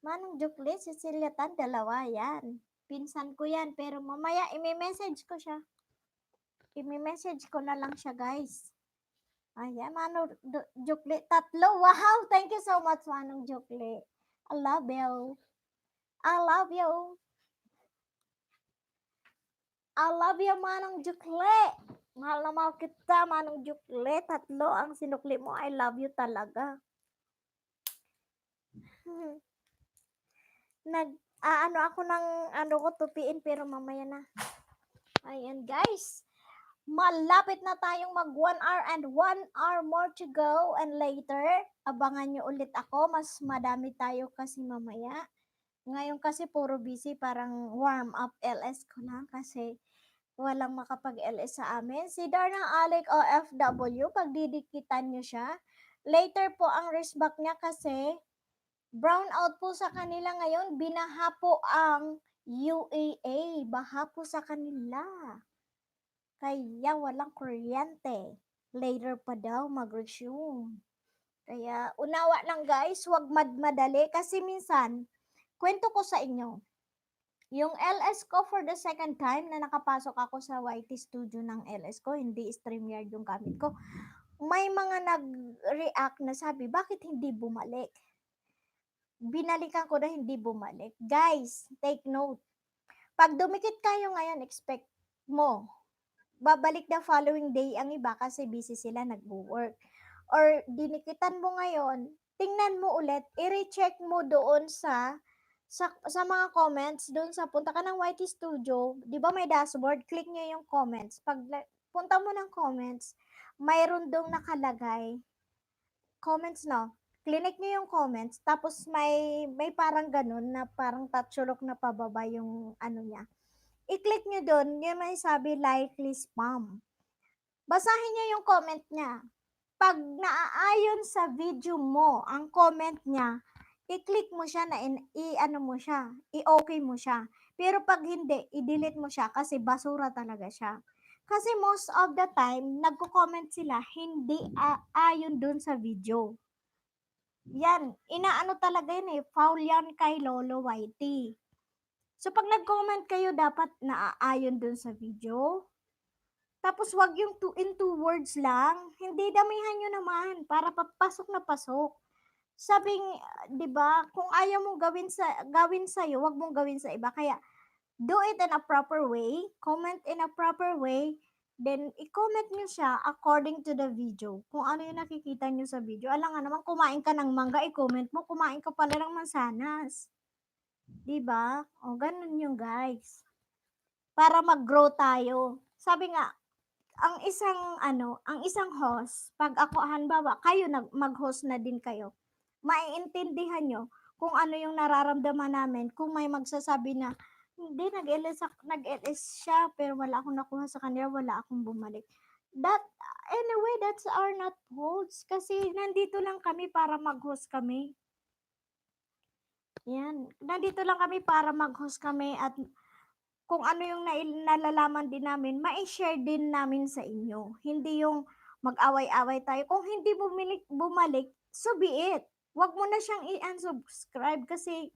A: Manong Jukle, Cecilia Tan, dalawa yan. Pinsan ko yan, pero mamaya imi-message ko siya. Imi-message ko na lang siya, guys. Ayan, Manong Jukle, tatlo. Wow, thank you so much, Manong Jukle. I love you. I love you. I love you, Manong Jukle. Mahal na mahal kita, Manong Jukle. Tatlo ang sinukli mo. I love you talaga. Ako ng ko tupiin pero mamaya na. Ayan, guys. Malapit na tayong mag 1 hour and 1 hour more to go, and later, abangan nyo ulit ako. Mas madami tayo kasi mamaya. Ngayon kasi puro busy, parang warm up LS ko lang kasi walang makapag-LS sa amin. Si Darna Alec OFW, pagdidikitan nyo siya. Later po ang wristback niya kasi brown out po sa kanila ngayon. Binaha po ang UAA. Baha po sa kanila. Kaya walang kuryente. Later pa daw mag-resume. Kaya unawa lang guys, huwag madmadali kasi minsan, kwento ko sa inyo, yung LS ko for the second time na nakapasok ako sa YT studio ng LS ko, hindi StreamYard yung gamit ko, may mga nag-react na sabi, bakit hindi bumalik? Binalikan ko na hindi bumalik. Guys, take note. Pag dumikit kayo ngayon, expect mo, babalik the following day ang iba kasi busy sila nagwo-work. Or dinikitan mo ngayon, tingnan mo ulit, i-recheck mo doon sa mga comments, doon sa punta ka ng YT Studio, di ba may dashboard, click nyo yung comments. Pag punta mo ng comments, mayroon doon nakalagay, comments no, click nyo yung comments, tapos may parang ganun na parang tatsulok na pababa yung ano niya. I-click nyo doon, yung may sabi likely spam. Basahin nyo yung comment niya. Pag naaayon sa video mo ang comment niya, i-click mo siya na i-ano mo siya, i-okay mo siya. Pero pag hindi, i-delete mo siya kasi basura talaga siya. Kasi most of the time, nagko-comment sila, hindi ayon dun sa video. Yan, inaano talaga yun foul yan kay Lolo Whitey. So pag nag-comment kayo, dapat naaayon dun sa video. Tapos wag yung in two words lang. Hindi, damihan nyo naman para papasok na pasok. Sabing, 'di ba, kung ayaw mong gawin sa iyo, wag mong gawin sa iba. Kaya do it in a proper way, comment in a proper way, then i-comment nyo siya according to the video. Kung ano yung nakikita nyo sa video. Alam nga naman, kumain ka ng mangga, i-comment mo, kumain ka pala ng mansanas. 'Di ba? O, ganun yung guys. Para mag-grow tayo. Sabi nga, ang isang host, pag ako halimbawa, kayo mag-host na din kayo, maiintindihan nyo kung ano yung nararamdaman namin, kung may magsasabi na, hindi, nag-LS siya, pero wala akong nakuha sa kanya, wala akong bumalik. Anyway, that's our not hosts, kasi nandito lang kami para mag-host kami. Yan, nandito lang kami para mag-host kami at kung ano yung nalalaman din namin, mai-share din namin sa inyo. Hindi yung mag-away-away tayo. Kung hindi bumalik, so be it. Huwag mo na siyang i-unsubscribe kasi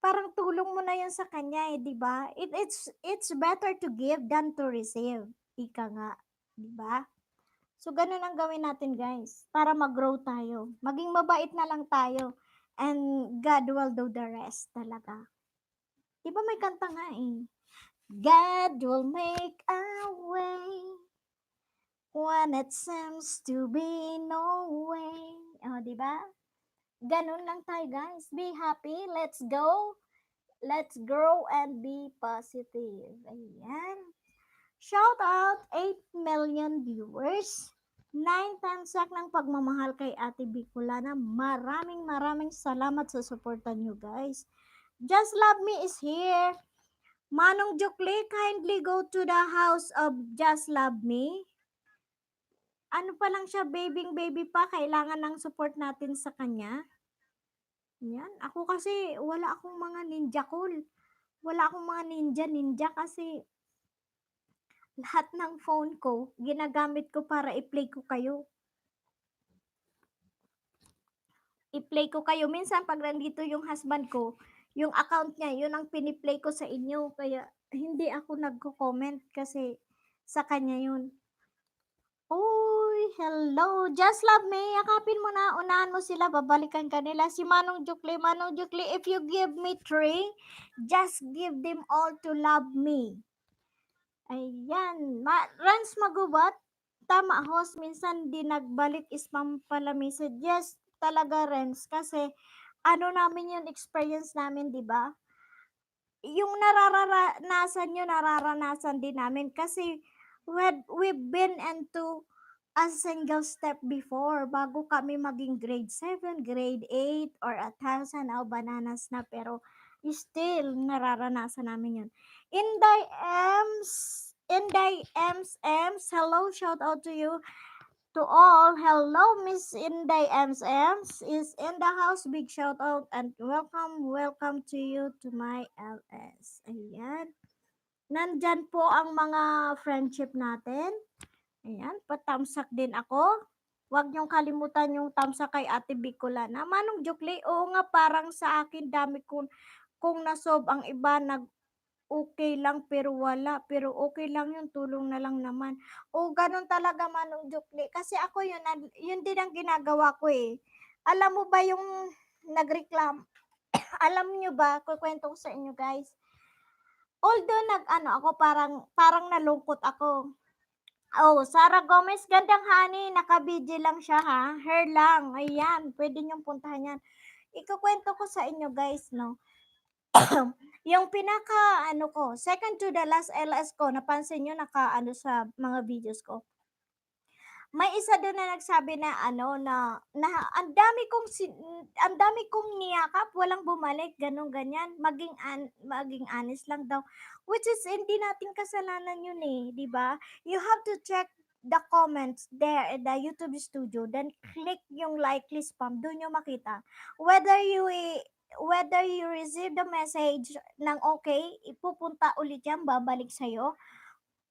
A: parang tulong mo na yan sa kanya di ba? It's better to give than to receive. Ika nga, di ba? So, ganun ang gawin natin, guys, para mag-grow tayo. Maging mabait na lang tayo. And God will do the rest talaga. Di ba may kanta nga God will make a way when it seems to be no way. Oh, di ba? Ganun lang tayo, guys. Be happy. Let's go. Let's grow and be positive. Ayan. Shout out 8 million viewers. 9 times sak ng pagmamahal kay Ate Bicolana. Maraming salamat sa suporta nyo, guys. Just Love Me is here. Manong Jukli, kindly go to the house of Just Love Me. Ano pa lang siya, baby pa, kailangan ng support natin sa kanya. Yan, ako kasi wala akong mga ninja cool. Wala akong mga ninja kasi lahat ng phone ko, ginagamit ko para i-play ko kayo. I-play ko kayo. Minsan pag nandito yung husband ko, yung account niya, yun ang piniplay ko sa inyo. Kaya hindi ako nagko-comment kasi sa kanya yun. Uy, hello. Just Love Me. Yakapin mo na. Unahan mo sila. Babalikan ka nila. Si Manong Jukli. Manong Jukli, if you give me 3, just give them all to love me. Ayan. Rans Magubat. Tama, host. Minsan di nagbalik spam pala message. Yes, talaga, Rens. Kasi ano namin yung experience namin, di ba? Yung nararanasan din namin kasi we've been into a single step before bago kami maging grade 7, grade 8, or 1,000 bananas na pero still nararanasan namin yun. Inday Ems, Inday Ems. Hello, shout out to you. To all, hello, Miss Inday Ems is in the house. Big shout out and welcome to you to my LS. Ayan. Nandyan po ang mga friendship natin. Ayan, patamsak din ako. Huwag niyong kalimutan yung tamsak kay Ate Bicolana. Manong Jukli, oo nga, parang sa akin dami kung nasob ang iba okay lang pero wala. Pero okay lang yun, tulong na lang naman. O ganun talaga Manong Jukli. Kasi ako yun din ang ginagawa ko eh. Alam mo ba yung nagreklam? Alam niyo ba, kukwento ko sa inyo guys. Although ako, parang nalungkot ako. Oh, Sarah Gomez, gandang honey, naka-BJ lang siya ha, hair lang, ayan, pwede niyong puntahan yan. Ikukwento ko sa inyo guys, no, yung second to the last LS ko, napansin nyo, sa mga videos ko, may isa doon na nagsabi na na ang dami kong niyakap, walang bumalik, ganun ganyan. Maging honest lang daw. Which is hindi natin kasalanan yun eh, 'di ba? You have to check the comments there in the YouTube studio, then click yung likely spam, doon nyo makita. Whether you receive the message ng okay, ipupunta ulit yan, babalik sa'yo,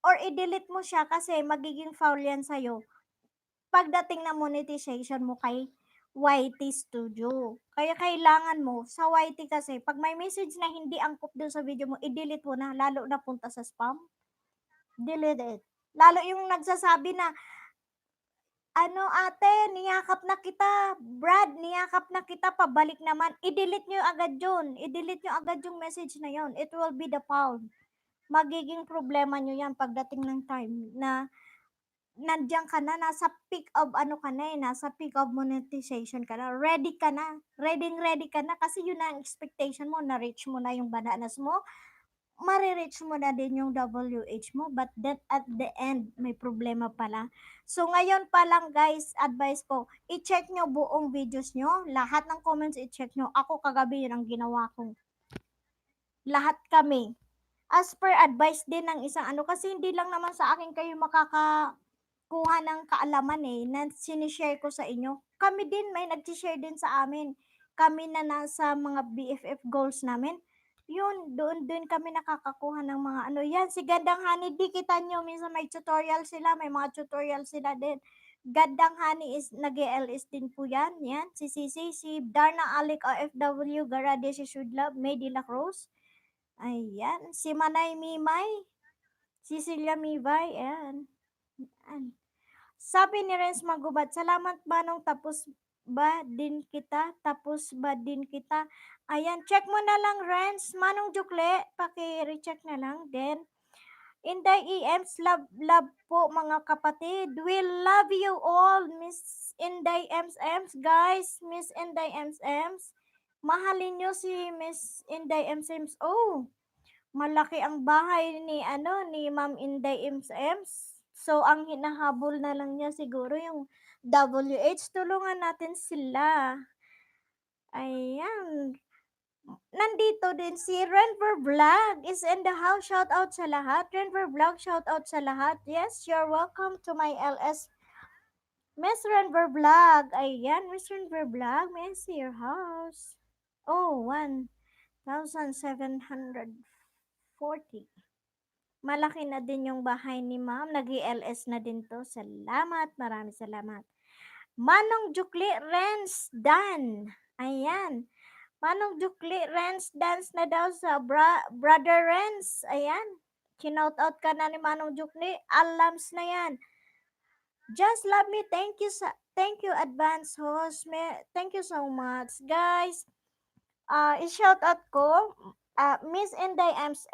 A: or i-delete mo siya kasi magiging foul yan sa'yo pagdating ng monetization mo kay YT Studio. Kaya kailangan mo, sa YT kasi, pag may message na hindi angkop dun sa video mo, i-delete mo na, lalo na punta sa spam. Delete it. Lalo yung nagsasabi na, ate, niyakap na kita, Brad, niyakap na kita, pabalik naman. I-delete nyo agad yun. I-delete nyo agad yung message na yun. It will be the foul. Magiging problema nyo yan pagdating ng time na nandiyan ka na, nasa peak of nasa peak of monetization ka na, ready ka na, ready ka na kasi yun na ang expectation mo, na-reach mo na yung bananas mo, marireach mo na din yung WH mo, but then at the end, may problema pala. So ngayon pa lang guys, advice ko, i-check nyo buong videos nyo, lahat ng comments i-check nyo, ako kagabi yun ang ginawa ko. Lahat kami. As per advice din ng isang kasi hindi lang naman sa akin kayo kuha ng kaalaman eh, na sinishare ko sa inyo. Kami din, may nag-share din sa amin. Kami na nasa mga BFF goals namin. Yun, doon kami nakakakuha ng mga yan. Si Gandang Honey, di kita nyo, minsan may tutorial sila, may mga tutorial sila din. Gandang Honey is nag-LS din po yan. Yan, si Sisi, si Darna Alec OFW, Garade, si Shudlab, May de la Cruz. Ayan, si Manay Mimay, Cecilia Mibay, ayan. Sabi ni Renz Magubad, salamat Manong, tapos ba din kita? Ayan, check mo na lang Renz, Manong Jukle, paki-recheck na lang. Then, Inday EMs, love po mga kapatid. We love you all, Miss Inday Ems, guys, Miss Inday Ems. Mahalin nyo si Miss Inday Ems. Oh, malaki ang bahay ni Ma'am Inday Ems. So, ang hinahabol na lang niya siguro yung WH. Tulungan natin sila. Ayan. Nandito din si Renver Vlog is in the house. Shout out sa lahat. Renver Vlog, shout out sa lahat. Yes, you're welcome to my LS. Miss Renver Vlog. Ayan, Miss Renver Vlog. May I see your house? Oh, 1,740. Malaki na din yung bahay ni ma'am. Nag-LS na din to. Salamat. Maraming salamat. Manong Jukli Renz Dan. Ayan. Manong Jukli Renz dance na daw sa Brother Renz. Ayan. Kinout out ka na ni Manong Jukli. Alams na yan. Just love me. Thank you advance host. Thank you so much. Guys, i-shout out ko Miss Inday Ems,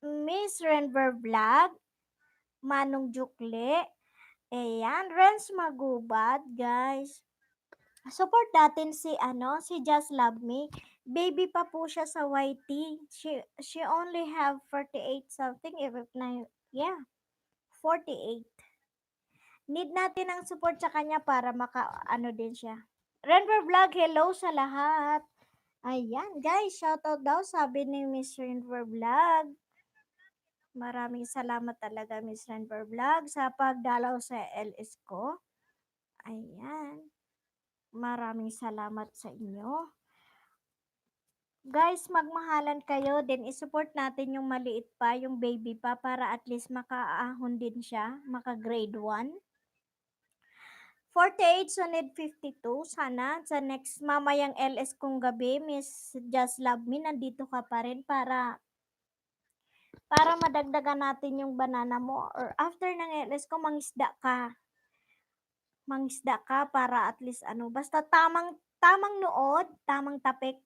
A: Miss Renver Vlog, Manong Jukle, ayan, Renz Magubad, guys. Support natin si Just Love Me. Baby pa po siya sa YT. She only have 48 something, yeah, 48. Need natin ang support sa kanya para din siya. Renver Vlog, hello sa lahat. Ayan, guys, shoutout daw, sabi ni Miss Renver Vlog. Maraming salamat talaga, Miss Renver Vlog, sa pagdalaw sa LS ko. Ayan. Maraming salamat sa inyo. Guys, magmahalan kayo din. I-support natin yung maliit pa, yung baby pa, para at least makaahon din siya, maka grade 1. 48, so need 52. Sana sa next mamayang LS kong gabi, Miss Just Love Me, nandito ka pa rin para madagdagan natin yung banana mo, or after ng LS ko mangisda ka. Mangisda ka para at least ano, basta tamang tamang nood, tamang tapik,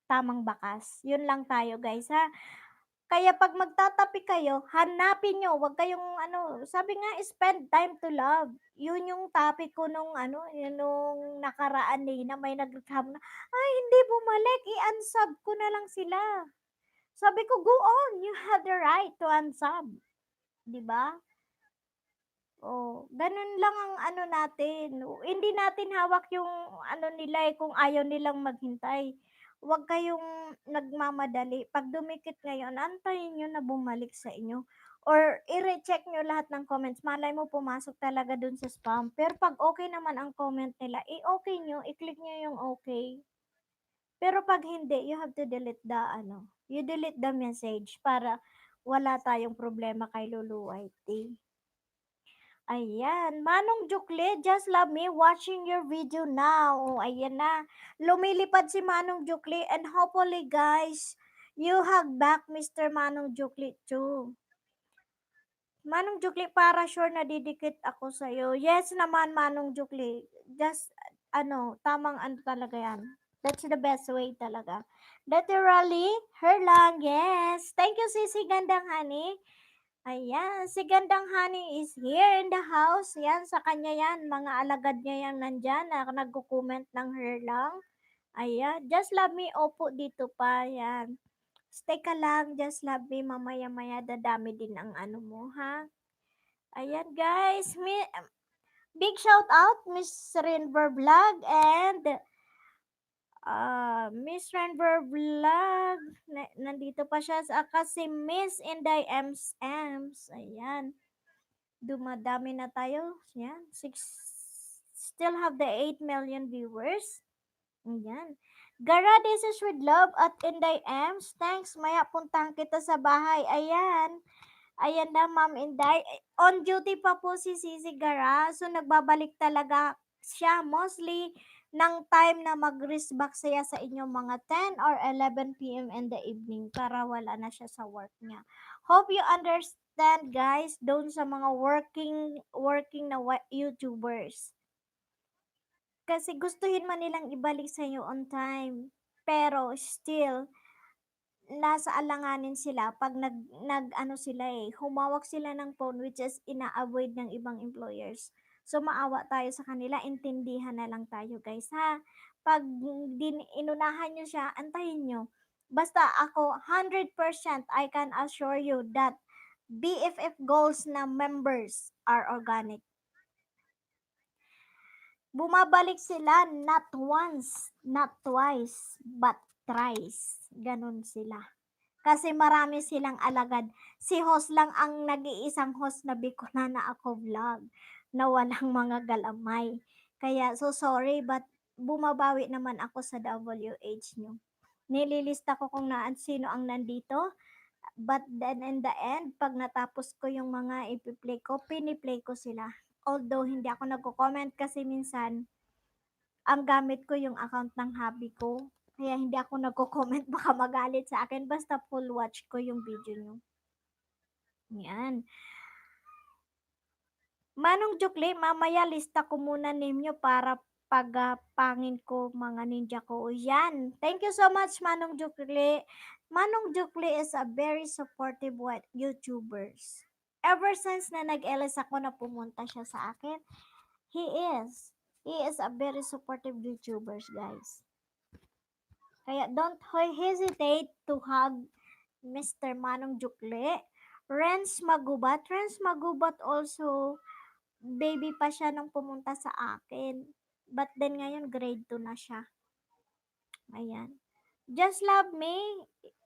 A: tamang bakas. Yun lang tayo, guys, ha. Kaya pag magtatapi kayo, hanapin nyo, wag kayong ano, sabi nga, spend time to love. Yun yung topic ko nung ano, yun nung nakaraan na may nagreklamo na, ay, hindi bumalik, i-unsub ko na lang sila. Sabi ko, go on, you have the right to unsub. 'Di ba? Oh, ganun lang ang ano natin. Hindi natin hawak yung ano nila kung ayaw nilang maghintay. Huwag kayong nagmamadali. Pag dumikit ngayon, antayin nyo na bumalik sa inyo. Or i-recheck nyo lahat ng comments. Malay mo pumasok talaga dun sa spam. Pero pag okay naman ang comment nila, i-okay nyo, i-click nyo yung okay. Pero pag hindi, you have to delete the ano, you delete the message para wala tayong problema kay Lulu Whitey. Ayan, Manong Jukle, just love me watching your video now. Ayan na, lumilipad si Manong Jukle, and hopefully guys, you hug back Mr. Manong Jukle too. Manong Jukle, para sure na didikit ako sa'yo. Yes naman, Manong Jukle. Just, ano, tamang ano talaga yan. That's the best way talaga. Literally, her lang, yes. Thank you, Sisi Gandang Honey. Ayan, si Gandang Honey is here in the house. Yan, sa kanya yan. Mga alagad niya yan nandyan na nagko-comment ng her lang. Ayan, just love me, opo dito pa. Yan. Stay ka lang, just love me. Mamaya-maya, dadami din ang ano mo, ha? Ayan, guys. Big shout out, Miss Renver Vlog and Miss Renver Vlog. Nandito pa siya kasi Miss Inday Ems. Ayan. Dumadami na tayo. Yan. Still have the 8 million viewers. Ayan. Gara, this is with love at Inday Ems. Thanks. Maya puntahan kita sa bahay. Ayan. Ayan na, Ma'am Inday. On duty pa po si Sisi Gara. So, nagbabalik talaga siya mostly ng time na mag-risk back siya sa inyong mga 10 or 11 p.m. in the evening para wala na siya sa work niya. Hope you understand, guys, doon sa mga working na YouTubers. Kasi gustuhin man nilang ibalik sa iyo on time. Pero still, nasa alanganin sila pag nag sila humawak sila ng phone, which is ina-avoid ng ibang employers. So maawa tayo sa kanila, intindihan na lang tayo, guys, ha. Pag inunahan nyo siya, antayin nyo. Basta ako, 100% I can assure you that BFF goals na members are organic. Bumabalik sila not once, not twice, but thrice. Ganun sila. Kasi marami silang alagad. Si host lang ang nag-iisang host na Bicolana Ako Vlog na walang mga galamay. Kaya so sorry, but bumabawi naman ako sa WH nyo. Nililista ko kung sino ang nandito. But then in the end, pag natapos ko yung mga ipi-play ko, piniplay ko sila. Although hindi ako nagko-comment kasi minsan ang gamit ko yung account ng hubby ko. Kaya hindi ako nagko-comment, baka magalit sa akin. Basta full watch ko yung video nyo. Yan. Manong Jukli, mamaya lista ko muna name nyo para pagpangin ko mga ninja ko. Yan. Thank you so much, Manong Jukli. Manong Jukli is a very supportive YouTubers. Ever since na nag-LS ako na pumunta siya sa akin, he is. He is a very supportive YouTubers, guys. Kaya don't hesitate to hug Mr. Manong Jukle. Renz Magubat also, baby pa siya nung pumunta sa akin. But then ngayon, grade 2 na siya. Ayan. Just love me.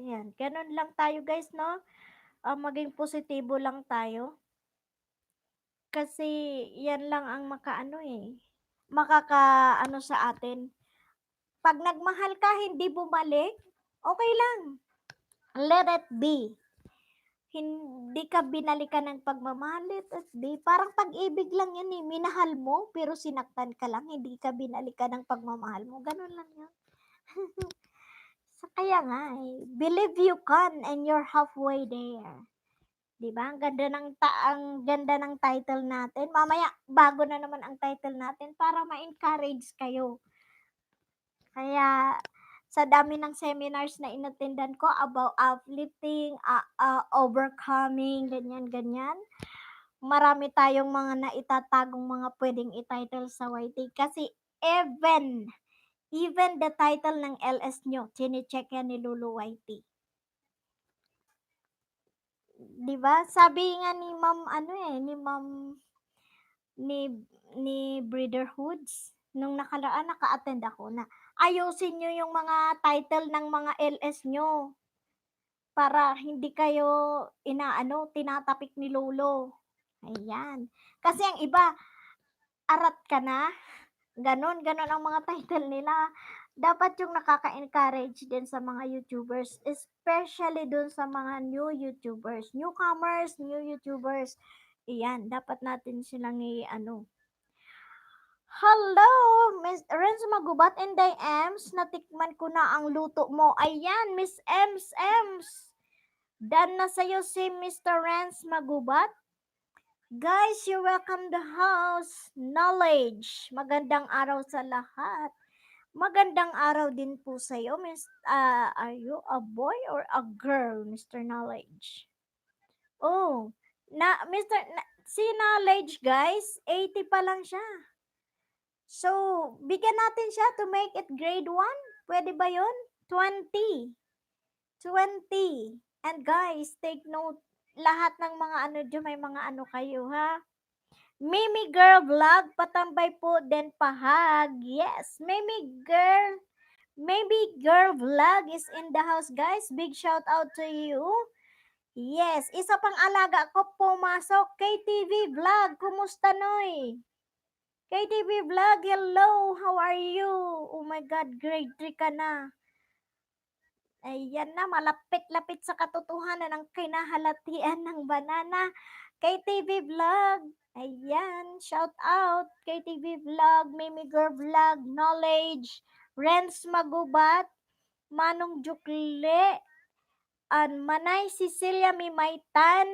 A: Ayan, ganun lang tayo guys, no? Maging positibo lang tayo. Kasi yan lang ang makakaano sa atin. 'Pag nagmahal ka hindi bumalik, okay lang, let it be. Hindi ka binalikan ng pagmamahal, let it be. Parang pag-ibig lang yan, eh, minahal mo pero sinaktan ka lang, hindi ka binalikan ng pagmamahal mo, ganun lang yun. Kaya nga, eh, believe you can and you're halfway there. 'Di ba? Ang ganda ng title natin. Mamaya bago na naman ang title natin para ma-encourage kayo. Kaya sa dami ng seminars na inattendan ko about uplifting, overcoming, ganyan-ganyan. Marami tayong mga naitatagong mga pwedeng i-title sa YT kasi even the title ng LS nyo, chine-check yan ni Lulu YT. 'Di ba? Sabi nga ni Ma'am ni ni Brotherhoods, nung nakaraan naka-attend ako na ayusin niyo yung mga title ng mga LS niyo para hindi kayo tinatapik ni lolo. Ayan. Kasi ang iba, arat ka na, gano'n, gano'n ang mga title nila. Dapat yung nakaka-encourage din sa mga YouTubers, especially dun sa mga new YouTubers, newcomers, new YouTubers. Iyan, dapat natin silang Hello, Miss Renz Magubat and Ems. Natikman ko na ang luto mo. Ayan, Miss Ems. Dan na sa'yo si Mr. Renz Magubat. Guys, you welcome the house. Knowledge. Magandang araw sa lahat. Magandang araw din po sa'yo, are you a boy or a girl, Mr. Knowledge? Oh, si Knowledge guys, 80 pa lang siya. So, bigyan natin siya to make it grade 1. Pwede ba yun? 20. 20. And guys, take note, lahat ng mga dyan, may mga kayo ha. Mimi Girl Vlog, patambay po din pahag. Yes, Mimi Girl Vlog is in the house guys. Big shout out to you. Yes, isa pang alaga ko pumasok. KTV Vlog, kumusta noy? KTV Vlog, hello, how are you? Oh my God, grade 3 ka na. Ayan na, malapit-lapit sa katotohanan ng kinahalatian ng banana. KTV Vlog, ayan, shout out. KTV Vlog, Mimi Girl Vlog, Knowledge, Renz Magubat, Manong Jukle, Manay Cecilia Mimaitan,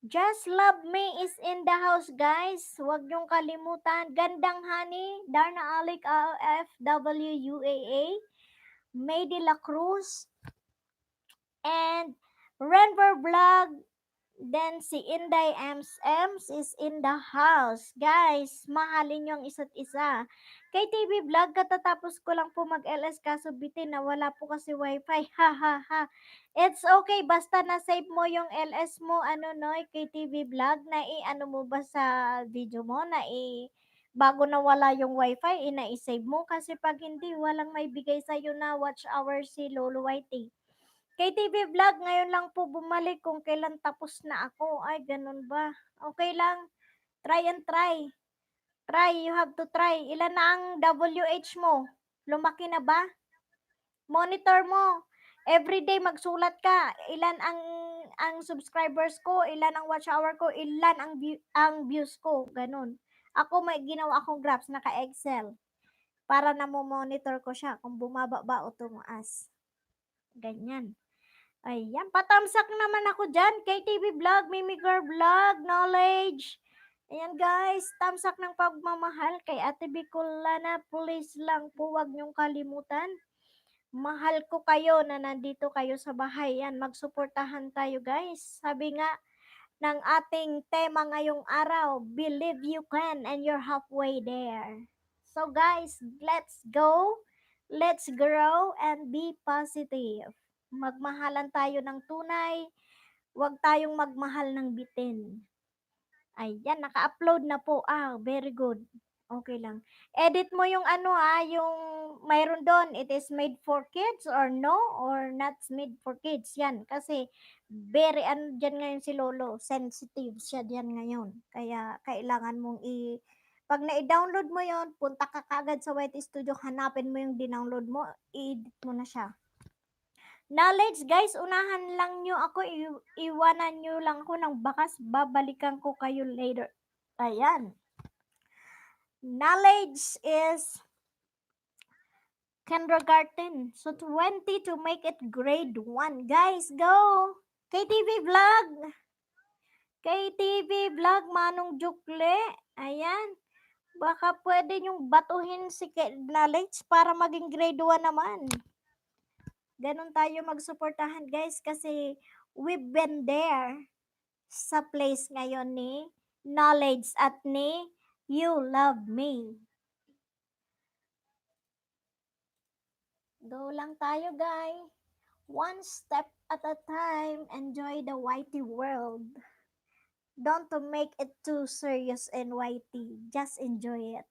A: Just Love Me is in the house, guys. Huwag niyong kalimutan. Gandang Honey, Darna Alik, FWUAA, May de la Cruz, and Renver Vlog. Then si Inday Ems is in the house. Guys, mahalin niyo ang isa't isa. Kay TV Vlog, katatapos ko lang po mag-LS kaso bitin na wala po kasi wifi. Ha ha ha. It's okay, basta na-save mo yung LS mo, kay TV Vlog, na mo ba sa video mo, bago na wala yung wifi, i-save mo. Kasi pag hindi, walang may bigay sa'yo na watch hour si Lolo YT. KTV Vlog, ngayon lang po bumalik kung kailan tapos na ako. Ay, ganun ba? Okay lang. Try and try. Try, you have to try. Ilan na ang WH mo? Lumaki na ba? Monitor mo. Everyday magsulat ka. Ilan ang subscribers ko, ilan ang watch hour ko, ilan ang views ko. Ganun. Ako may ginawa akong graphs, naka-Excel. Para na mo monitor ko siya kung bumaba ba o tumaas. Ganyan. Ayan, patamsak naman ako dyan. KTV Vlog, Mimi Girl Vlog, Knowledge. Ayan guys, tamsak ng pagmamahal kay Ate Bicolana. Please lang po, wag niyong kalimutan. Mahal ko kayo na nandito kayo sa bahay. Yan, magsuportahan tayo guys. Sabi nga ng ating tema ngayong araw, believe you can and you're halfway there. So guys, let's go, let's grow and be positive. Magmahalan tayo ng tunay, huwag tayong magmahal ng bitin. Ayan, naka-upload na po. Very good. Okay lang. Edit mo yung ano yung mayroon doon, it is made for kids or no, or not made for kids. Yan, kasi very ano diyan ngayon si lolo, sensitive siya diyan ngayon. Kaya kailangan mong 'pag na-download mo yon, punta ka kaagad sa White Studio, hanapin mo yung dinownload mo, i-edit mo na siya. Knowledge guys, unahan lang nyo ako, iwanan nyo lang ako ng bakas, babalikan ko kayo later. Ayan. Knowledge is kindergarten. So 20 to make it grade 1. Guys, go! KTV Vlog! KTV Vlog, Manong Jukle. Ayan. Baka pwede nyong batuhin si Knowledge para maging grade 1 naman. Ganon tayo magsuportahan guys kasi we've been there sa place ngayon ni Knowledge at ni You Love Me. Go lang tayo guys. One step at a time, enjoy the YT world. Don't to make it too serious and YT. Just enjoy it.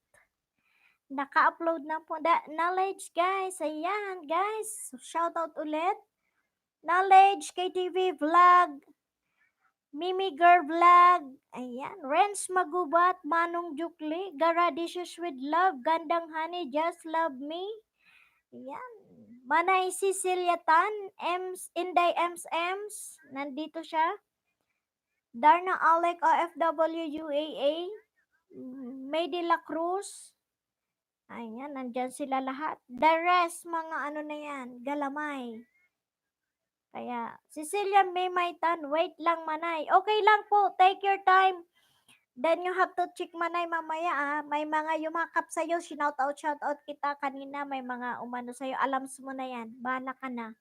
A: Naka-upload na po Knowledge guys. Ayan guys. Shoutout ulit. Knowledge, KTV Vlog, Mimi Girl Vlog, ayan, Renz Magubat, Manong Jukli, Garadicious with Love, Gandang Honey, Just Love Me, ayan, Manay Cecilia Tan, Inday Ems, nandito siya, Darna Alec OFW UAA, May de la Cruz, ayan, nandyan sila lahat, the rest, mga ano na yan, galamay. Kaya, Cecilia May Maitan, wait lang Manay. Okay lang po, take your time. Then you have to check Manay mamaya May mga yumakap sa'yo, shout out kita kanina, may mga umano sa'yo, alams mo na yan, bahala ka na.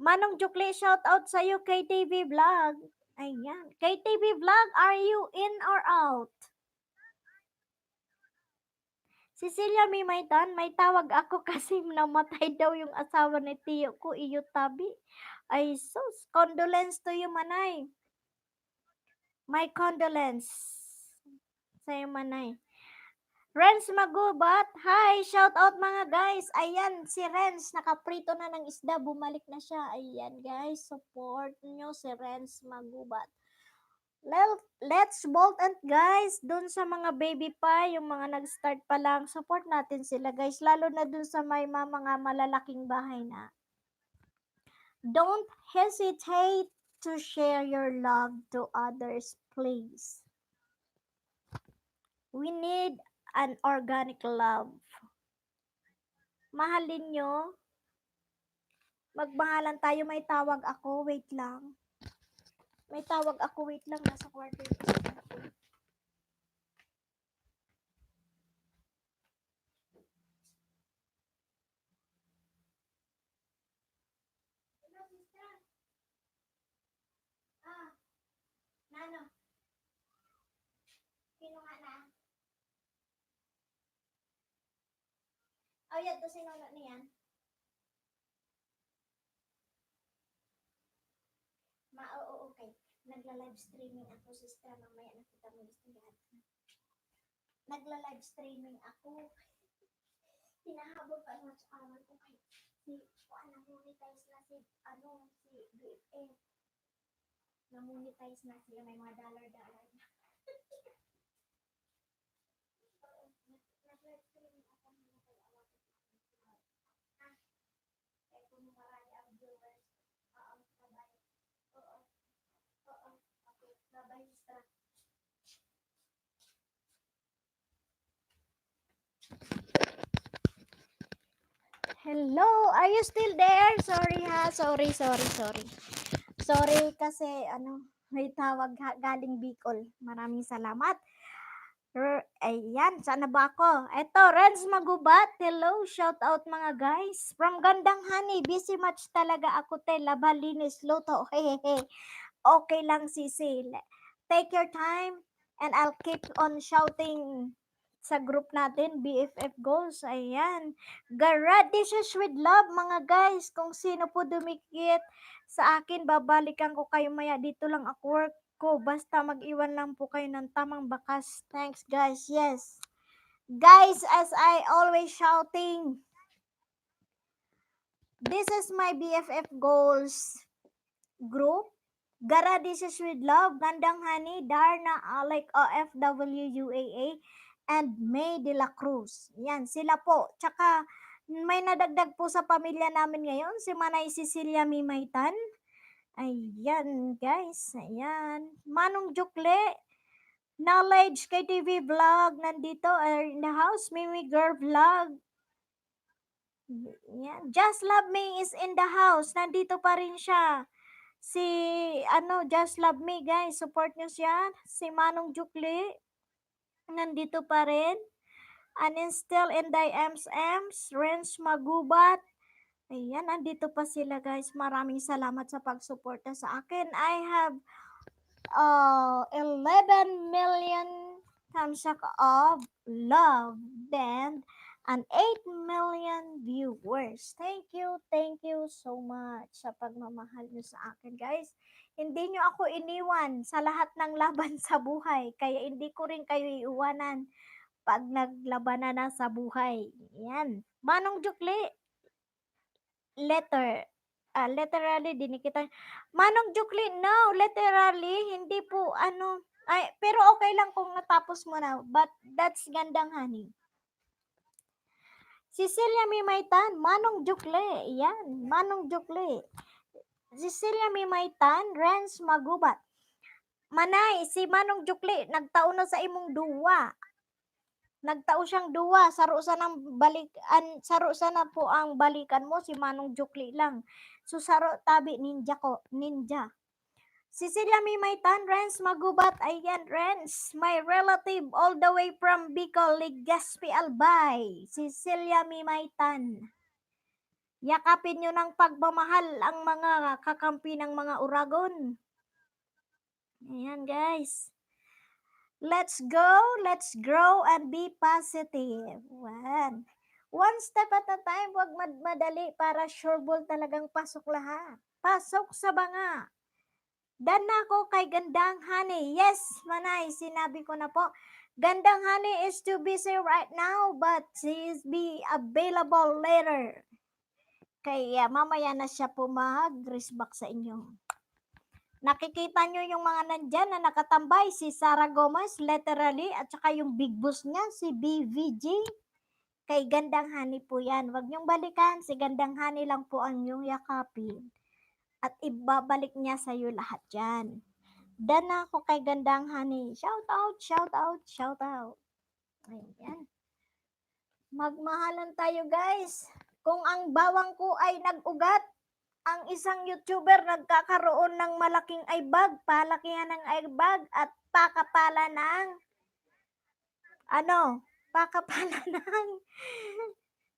A: Manong Jukli, shout out sa'yo, KTV Vlog. Ayan, KTV Vlog, are you in or out? Cecilia May Maitan, may tawag ako kasi namatay daw yung asawa ni Tiyo ko, iyo tabi. Ay sus, condolence to you Manay. My condolence sa'yo Manay. Renz Magubat, hi, shout out mga guys. Ayan, si Renz, nakaprito na ng isda, bumalik na siya. Ayan guys, support nyo si Renz Magubat. Let's bolt and guys, dun sa mga baby pa, yung mga nag-start pa lang, support natin sila guys, lalo na dun sa may mga malalaking bahay na. Don't hesitate to share your love to others, please. We need an organic love. Mahalin nyo. Magmahalan tayo. May tawag ako. Wait lang. May tawag ako. Wait lang. Nasa kwarto yung isa ko. Hello, sister. Nano? Sino nga na? Yan to sinuno niyan. Oo, okay. Nagla-live streaming ako, sister. Mamaya nakita mo gusto lahat. Nagla-live streaming ako. Hinahabol pa nga sa araw ko kay na-monetize na si BFF. Na-monetize na sila. May mga dollar-dollar na. Nag-live streaming ako ng mga kaya kung marami ang viewers, babay. Oo. Okay. Babay, sister. Hello, are you still there? Sorry ha, sorry. Sorry kasi may tawag galing Bicol. Maraming salamat. Ayan, saan na ba ako? Eto, Renz Magubat. Hello, shout out mga guys. From Gandang Honey, busy much talaga ako te. Labalinis, luto. Hehehe. Okay lang sisi. Take your time and I'll keep on shouting sa group natin, BFF Goals. Ayan. Garadishes with love, mga guys. Kung sino po dumikit sa akin, babalikan ko kayo maya. Dito lang ako work ko. Basta mag-iwan lang po kayo ng tamang bakas. Thanks, guys. Yes. Guys, as I always shouting, this is my BFF goals group. Gara, this is with love. Gandang Honey, Darna, Alec, OFW, UAA, and May de la Cruz. Yan, sila po. Tsaka, may nadagdag po sa pamilya namin ngayon, si Manay Cecilia Mimaytan. Ayan, guys. Ayan. Manong Jukle, Knowledge KTV Vlog, nandito, in the house. Mimi Girl Vlog. Yan. Just Love Me is in the house. Nandito pa rin siya. Si, Just Love Me, guys. Support nyo siya. Si Manong Jukli, nandito pa rin. Still in the Ems, Renz Magubat. Ayan, nandito pa sila, guys. Maraming salamat sa pagsuporta sa akin. I have 11 million thumbs up of love and 8 million viewers. Thank you so much sa pagmamahal nyo sa akin, guys. Hindi nyo ako iniwan sa lahat ng laban sa buhay, kaya hindi ko rin kayo iiwanan pag naglabanan na sa buhay. Yan. Manong Jukli, literally dinikita. Manong Jukli, no, literally, hindi po, pero okay lang kung natapos mo na, but that's Gandang Honey. Cecilia Mimaytan, Manong Jukli, yan, Manong Jukli. Cecilia Mimaytan, Renz Magubat. Manay, si Manong Jukli, nagtao na sa imong duwa. Nagtao siyang duwa, saro sana po ang balikan mo, si Manong Jukli lang. So saro tabi ninja. Cecilia Mimaytan, Renz Magubat, ayan Renz, my relative all the way from Bicol, Legazpi, Albay. Cecilia Mimaytan. Yakapin nyo ng pagmamahal ang mga kakampi ng mga uragon. Ayan guys. Let's go, let's grow, and be positive. One step at a time, huwag madali para sure ball talagang pasok lahat. Pasok sa banga. Dan ako kay Gandang Honey. Yes, Manay, sinabi ko na po. Gandang Honey is too busy right now, but she is be available later. Kaya mamaya na siya po mag-respect sa inyo. Nakikita nyo yung mga nandyan na nakatambay, si Sarah Gomez, literally, at saka yung big boss niya, si BVG. Kay Gandang Honey po yan. Huwag nyong balikan, si Gandang Honey lang po ang yung yakapin. At ibabalik niya sa'yo lahat yan. Dan ako kay Gandang Honey. Shout out, shout out, shout out. Ayan. Magmahalan tayo guys. Kung ang bawang ko ay nag-ugat, ang isang YouTuber nagkakaroon ng malaking eyebag, palakihan ng eyebag at pakapala ng pakapala ng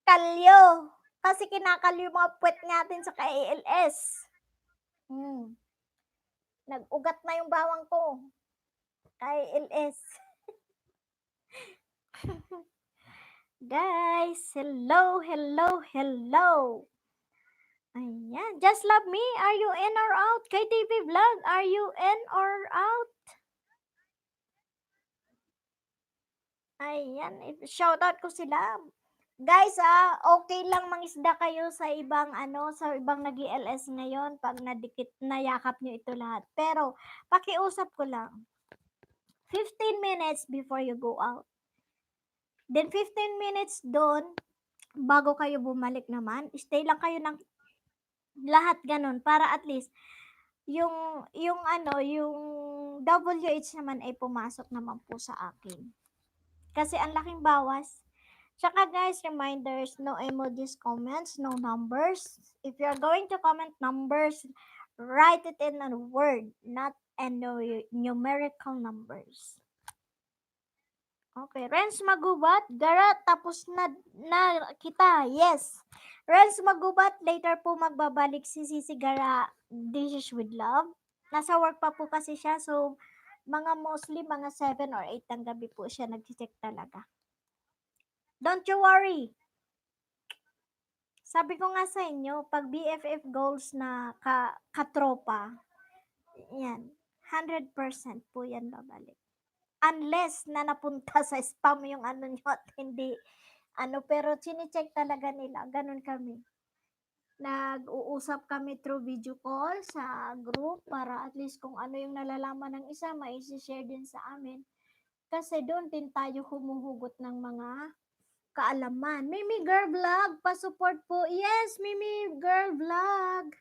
A: kalyo. Kasi kinakalyo mga puwet natin sa KALS. Nag-ugat na yung bawang ko. KALS. Guys, hello. Ayan, Just Love Me, are you in or out? KTV Vlog, are you in or out? Ayan, shoutout ko sila. Guys, okay lang mangisda kayo sa ibang sa ibang nag-LS ngayon pag nadikit nayakap nyo ito lahat. Pero pakiusap ko lang. 15 minutes before you go out. Then 15 minutes doon bago kayo bumalik naman. Stay lang kayo ng lahat ganun para at least yung WH naman ay pumasok naman po sa akin. Kasi ang laking bawas. Tsaka guys, reminders, no emojis comments, no numbers. If you're going to comment numbers, write it in a word, not in numerical numbers. Okay, Renz Magubat, Gara, tapos na kita, yes. Renz Magubat, later po magbabalik si Sisi Gara, Dishes with Love. Nasa work pa po kasi siya, so mostly mga 7 or 8 ng gabi po siya nag-check talaga. Don't you worry. Sabi ko nga sa inyo, pag BFF goals na katropa, yan, 100% po yan babalik. unless na napunta sa spam yung ano nyo at hindi ano, pero chine-check talaga nila, ganun kami. Nag-uusap kami through video call sa group para at least kung ano yung nalalaman ng isa, mai-share din sa amin. Kasi doon din tayo humuhugot ng mga kaalaman. Mimi Girl Vlog, pa-support po. Yes, Mimi Girl Vlog.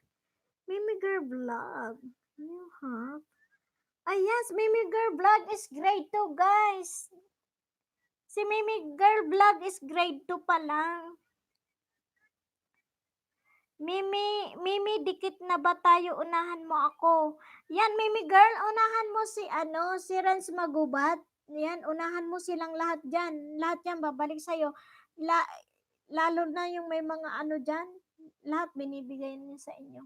A: Mimi Girl Vlog. You have? Ah, yes, Mimi Girl Vlog is grade 2, guys. Si Mimi Girl Vlog is grade 2 pa lang. Mimi, dikit na ba tayo? Unahan mo ako. Yan, Mimi Girl, unahan mo si Renz Magubat. Yan, unahan mo silang lahat dyan. Lahat yan, babalik sa'yo. Lalo na yung may mga ano dyan, lahat binibigay niya sa inyo.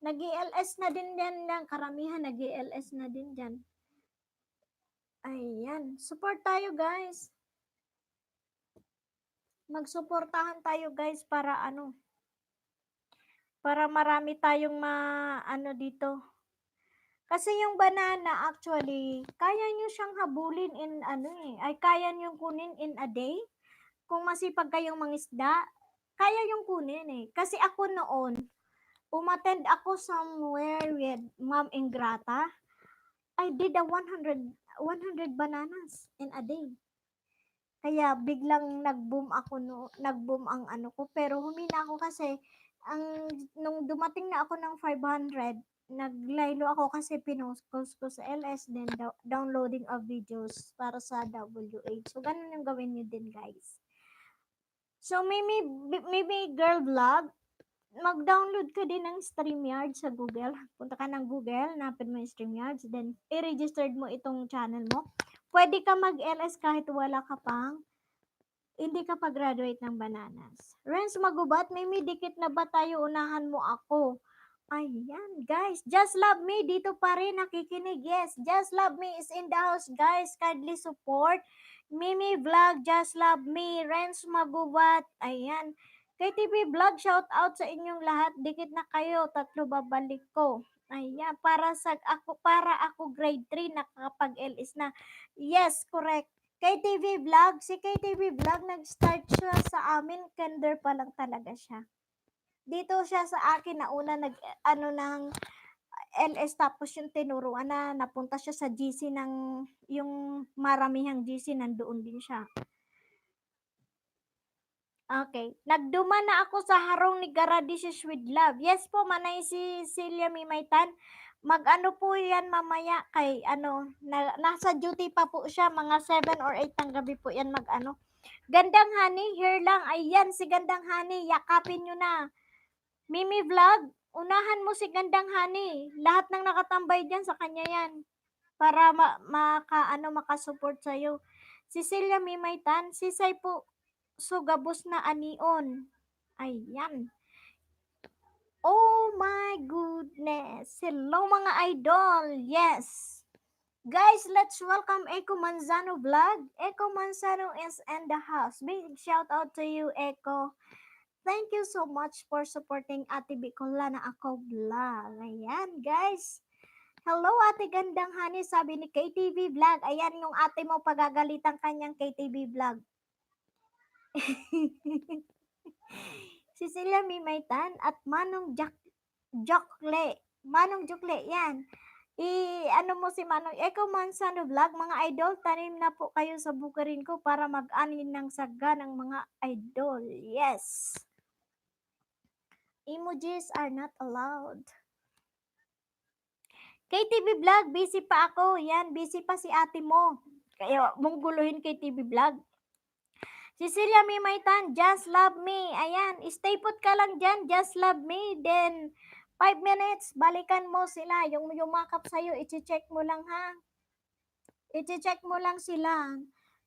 A: Nag-ELS na din yan, karamihan nag-ELS na din dyan. Ayan, support tayo guys. Magsuportahan tayo guys para ano, para marami tayong ano dito. Kasi yung banana actually, kaya nyo siyang habulin in ano kaya nyo kunin in a day. Kung masipag kayong mangisda, kaya yung kunin Kasi ako noon, umattend ako somewhere with Ma'am Ingrata. I did a 100 bananas in a day. Kaya biglang nag-boom ang ano ko, pero humina ako kasi nung dumating na ako ng 500, naglaylo ako kasi pinost ko sa LS, then downloading of videos para sa WH. So, ganun yung gawin nyo din, guys. So, maybe girl vlog, mag-download ka din ng StreamYard sa Google. Punta ka ng Google, napin mo yung StreamYard, then i-registered mo itong channel mo. Pwede ka mag-LS kahit wala ka pang hindi ka pa graduate ng bananas. Renz Magubat, may dikit na ba tayo? Unahan mo ako. Ayan, guys. Just Love Me, dito pa rin nakikinig. Yes, Just Love Me is in the house, guys. Kindly support. Mimi Vlog, Just Love Me, Renz Magubat. Ayan. KTV Vlog, shout out sa inyong lahat. Dikit na kayo, 3 babalik ko. Ayan, para ako grade 3 nakakapag-LS na. Yes, correct. KTV Vlog, si KTV Vlog nag-start siya sa amin, kinder pa lang talaga siya. Dito siya sa akin na una ng LS, tapos yung tinuruan na napunta siya sa GC ng yung maramihang GC, nandoon din siya. Okay. Nagduma na ako sa harong ni Garadishes with Love. Yes po, manay si Celia Mimaytan. Mag-ano po yan mamaya kay nasa duty pa po siya, mga 7 or 8 ng gabi po yan mag-ano. Gandang Honey, here lang. Ayan, si Gandang Honey, yakapin nyo na. Mimi Vlog, unahan mo si Gandang Honey. Lahat ng nakatambay dyan sa kanya yan. Para makasupport sa'yo. Cecilia Mimaytan, sisay po, sugabos na anion. Ayan. Oh my goodness. Hello mga idol. Yes. Guys, let's welcome Echo Manzano Vlog. Echo Manzano is in the house. Big shout out to you, Echo. Thank you so much for supporting Ate Bicolana Ako Vlog. Ayan, guys. Hello, Ate Gandang Honey, sabi ni KTV Vlog. Ayan yung ate mo pagagalitan kanyang KTV Vlog. Cecilia Mimaytan at Manong Jokle. Manong Jokle, yan. Ano mo si Manong Echo Manzano Vlog, mga idol, tanim na po kayo sa bukarin ko para mag-anin ng saga ng mga idol. Yes. Emojis are not allowed. KTV Vlog, busy pa ako. Yan, busy pa si ate mo. Kaya mong guluhin KTV Vlog. Cecilia Mimaytan, Just Love Me. Ayan, stay put ka lang dyan, Just Love Me. Then, 5 minutes, balikan mo sila. Yung yumakap sa'yo, i-check mo lang ha. I-check mo lang sila.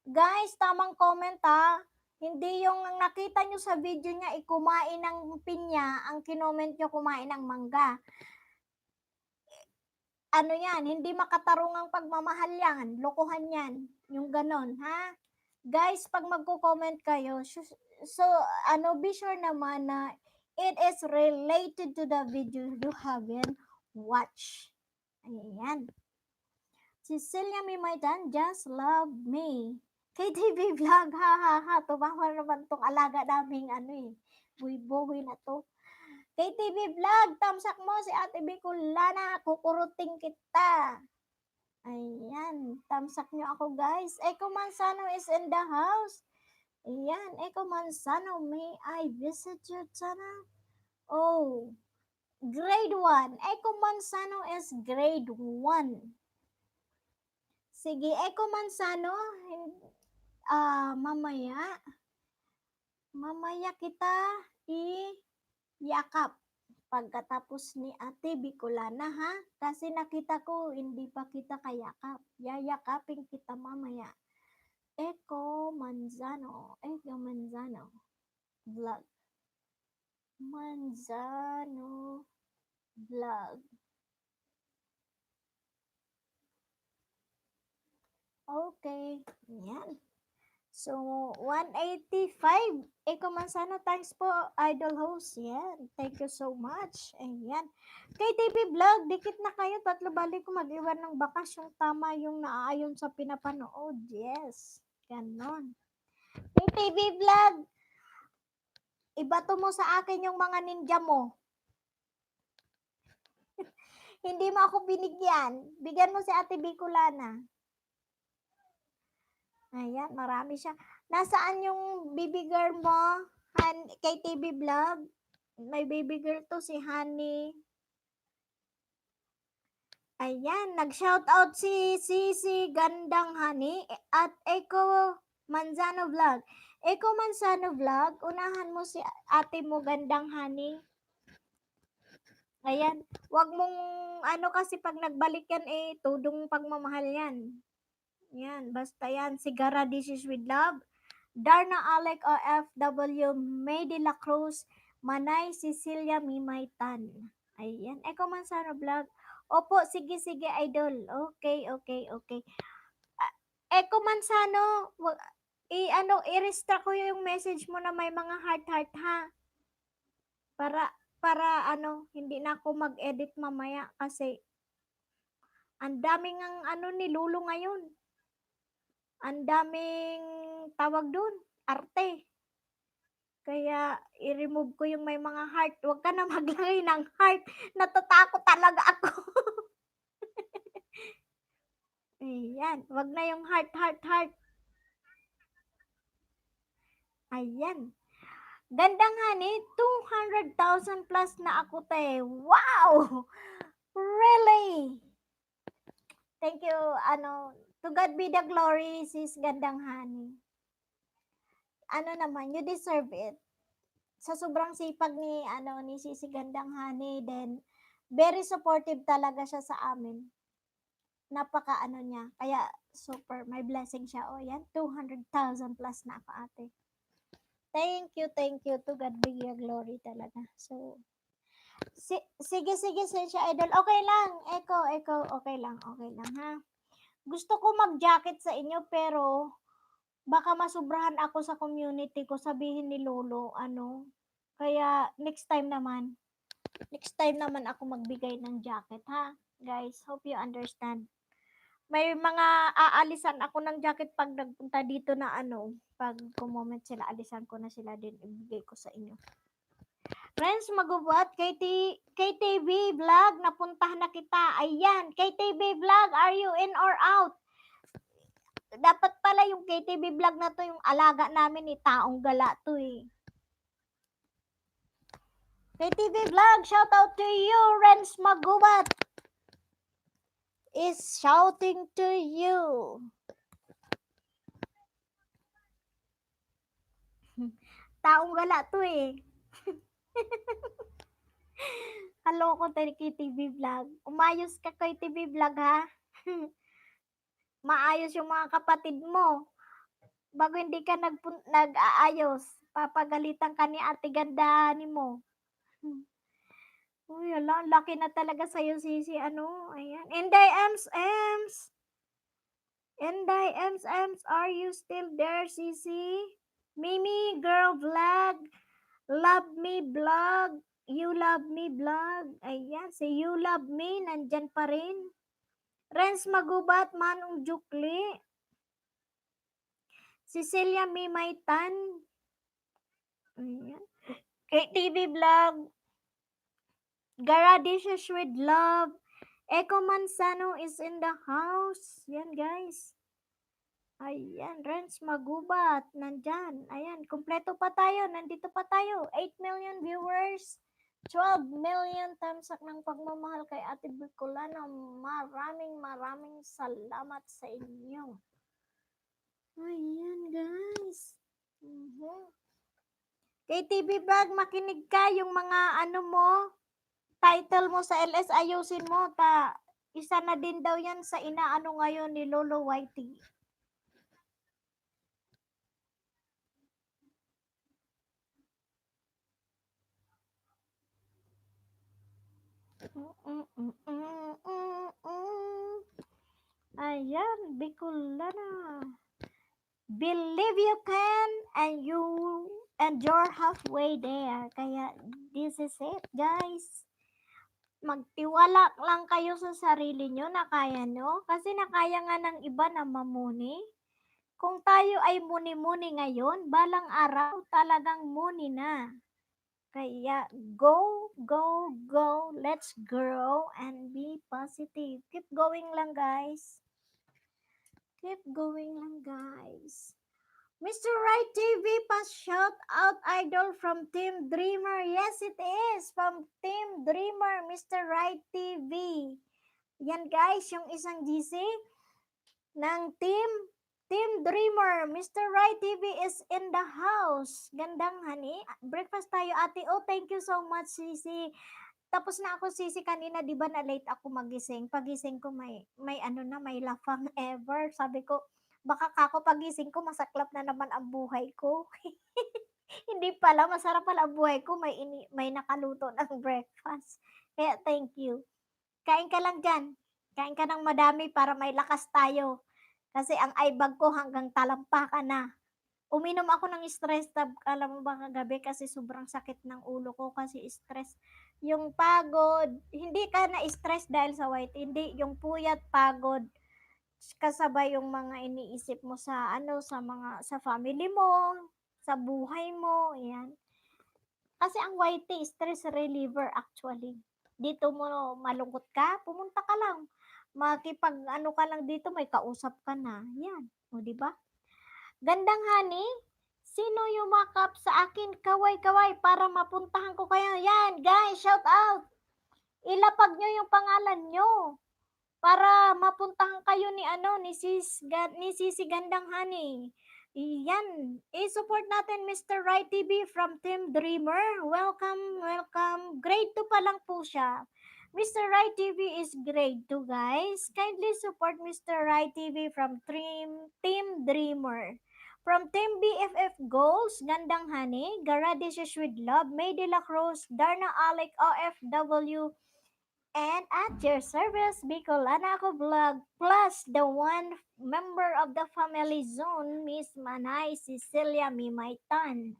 A: Guys, tamang comment ha. Hindi yung nakita nyo sa video niya, kumain ng pinya, ang kinoment nyo kumain ng mangga. Ano yan, hindi makatarungang pagmamahal yan. Lokohan yan. Yung ganon, ha? Guys, pag magko-comment kayo, so, be sure naman na it is related to the video you haven't watched. Ayan. Cecilia Mimaitan, just love me. KTV Vlog, ha ha ha. Tumawa naman tong alaga naming buy-boy na to. KTV Vlog, tamsak mo si Ate Bicolana, kukuruting kita. Ayan, tamsak nyo ako guys. Eco Manzano is in the house. Ayan, Eco Manzano, may I visit your channel? Oh, grade 1. Eco Manzano is grade 1. Sige, Eco Manzano, mamaya kita i-yakap pagkatapos ni Ate Bicolana ha, kasi nakita ko hindi pa kita kayakap. Yayakapin kita mamaya. Eco Manzano vlog. Manzano vlog. Okay, yan. So, 185. Eco Manzano, thanks po, idol host. Yan, thank you so much. Ayan. KTV Vlog, dikit na kayo. Tatlo balik ko mag-iwan ng bakas. Yung tama yung naaayon sa pinapanood. Yes, ganon. KTV Vlog, ibato mo sa akin yung mga ninja mo. Hindi mo ako binigyan. Bigyan mo si Ate Bicolana. Ayan, marami siya. Nasaan yung baby girl mo? KTV Vlog? May baby girl to, si Honey. Ayan, nag-shoutout si Gandang Honey at Eco Manzano Vlog. Eco Manzano Vlog, unahan mo si ate mo Gandang Honey. Ayan, wag mong kasi pag nagbalik yan tudong pagmamahal yan. Yan, basta yan. Sigara, this is with love. Darna Alec OFW, May de la Cruz, Manay Cecilia Mimaitan. Ayan, Eco Manzano Vlog. Opo, sige, idol. Okay. Eco Manzano, i-restrict ko yung message mo na may mga heart ha. Para hindi na ako mag-edit mamaya kasi ang daming ni Lulu ngayon. Ang daming tawag dun, arte. Kaya i-remove ko yung may mga heart. Huwag ka na maglagay ng heart. Natatakot talaga ako. Ayan, wag na yung heart. Ayan. Gandang Honey, 200,000 plus na ako te. Wow! Really? Thank you, to God be the glory, sis Gandang Honey. Naman, you deserve it. Sa sobrang sipag ni Sisi Gandang Honey, then very supportive talaga siya sa amin. Napaka niya. Kaya super, may blessing siya. O yan, 200,000 plus na ako ate. Thank you. To God be your glory talaga. So, sige, siya idol. Okay lang. Eko, okay lang ha. Gusto ko mag-jacket sa inyo pero baka masubrahan ako sa community ko, sabihin ni Lolo, kaya next time naman ako magbigay ng jacket ha. Guys, hope you understand. May mga aalisan ako ng jacket pag nagpunta dito na pag kumoment sila, alisan ko na sila din, ibigay ko sa inyo. Friends, magubot, KTV Vlog, napuntahan na kita. Ayan, KTV Vlog, are you in or out? Dapat pala yung KTV Vlog na to, yung alaga namin taong gala to KTV Vlog, shout out to you, Renz Magubat is shouting to you. Taong gala to Kaloko tayo KTV Vlog. Umayos ka KTV Vlog ha. Maayos yung mga kapatid mo. Bago hindi ka nag-aayos, papagalitan ka ni Ate Gandani mo. Uy, ala, laki na talaga sa'yo, Sisi. Ayan. Inday Ems. Are you still there, Sisi? Mimi Girl Vlog. Love Me Vlog. You Love Me Vlog. Ayan, si You Love Me, nandyan pa rin. Renz Magubat, Manong Jukli, Cecilia Mimaytan, ayan. KTV Vlog, Garadishes with Love, Echo Manzano is in the house. Yan guys. Ayan, Renz Magubat, nandyan. Ayan, kumpleto pa tayo, nandito pa tayo. 8 million viewers, 12 million tamsak ng pagmamahal kay Ate Bicolana. Maraming salamat sa inyo. Ayan, guys. KTV Vlog, makinig ka yung mga ano mo, title mo sa LS, ayusin mo. Isa na din daw yan sa inaano ngayon ni Lolo Whitey. Ayan, Bicolana. Believe you can and you're halfway there. Kaya this is it, guys. Magtiwala lang kayo sa sarili nyo na kaya nyo. Kasi nakaya nga ng iba na mamuni. Kung tayo ay muni-muni ngayon, balang araw talagang muni na. Kaya go, go, go. Let's grow and be positive. Keep going lang, guys. Keep going lang, guys. Mr. Right TV, pass shout out idol from Team Dreamer. Yes, it is from Team Dreamer, Mr. Right TV. Yan guys, yung isang GC ng Team Dreamer. Mr. Right TV is in the house. Gandang honey. Breakfast tayo, ate. Oh, thank you so much, Sisi. Tapos na ako, Sisi, kanina, di ba na late ako magising? Pagising ko may ano na, may lafang ever. Sabi ko, baka kako pagising ko, masaklap na naman ang buhay ko. Hindi pala, masarap pala ang buhay ko, may nakaluto ng breakfast. Kaya thank you. Kain ka lang dyan. Kain ka ng madami para may lakas tayo. Kasi ang eye bag ko hanggang talampakan na. Uminom ako ng stress tab, alam mo ba kagabi, kasi sobrang sakit ng ulo ko kasi stress. Yung pagod, hindi ka na stress dahil sa white, hindi, yung puyat, pagod, kasabay yung mga iniisip mo sa ano, sa family mo, sa buhay mo, yan. Kasi ang white tea, stress reliever actually. Dito mo malungkot ka, pumunta ka lang. Makipag ano ka lang dito, may kausap ka na. Yan. O, di ba? Gandang honey, sino yumakap sa akin? Kaway-kaway para mapuntahan ko kayo. Yan, guys, shout out. Ilapag nyo yung pangalan nyo para mapuntahan kayo ni Sisi Gandang Honey. Yan, i-support natin Mr. Right TV from Team Dreamer. Welcome, welcome. Grade 2 pa lang po siya. Mr. Right TV is grade 2, guys. Kindly support Mr. Right TV from Team Dreamer. From Team BFF Goals, Gandang Honey, Garadishes with Love, May De La Cruz, Darna Alec OFW, and at your service, Bicolana Ako Vlog, plus the one member of the family zone, Miss Manay Cecilia Mimaytan.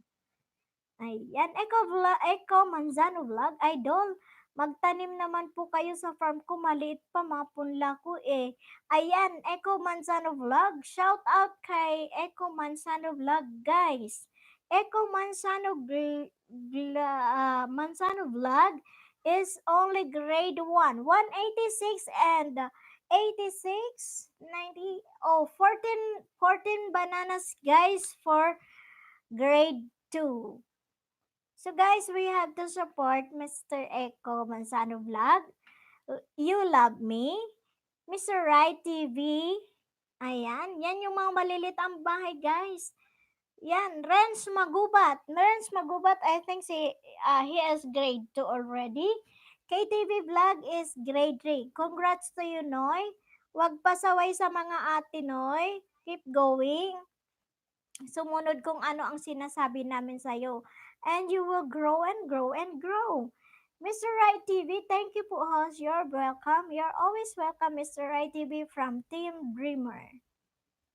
A: Ayan, Eco Manzano Vlog, idol. Magtanim naman po kayo sa farm ko, maliit pa, mapunla ko eh. Ayan, Eco Manzano Vlog, shout out kay Eco Manzano Vlog, guys. Eco Manzano Vlog is only grade 1, 186 and 86, 90, 14 bananas, guys, for grade 2. So guys, we have to support Mr. Eco Manzano Vlog, You Love Me, Mr. Right TV, ayan, yan yung mga malilit ang bahay, guys. Yan, Renz Magubat, I think he is grade 2 already. KTV Vlog is grade 3. Congrats to you, Noy. Huwag pasaway sa mga ate, Noy. Keep going. Sumunod kung ano ang sinasabi namin sa'yo. And you will grow and grow and grow. Mr. Right TV, thank you po, host. You're welcome. You're always welcome, Mr. Right TV from Team Dreamer.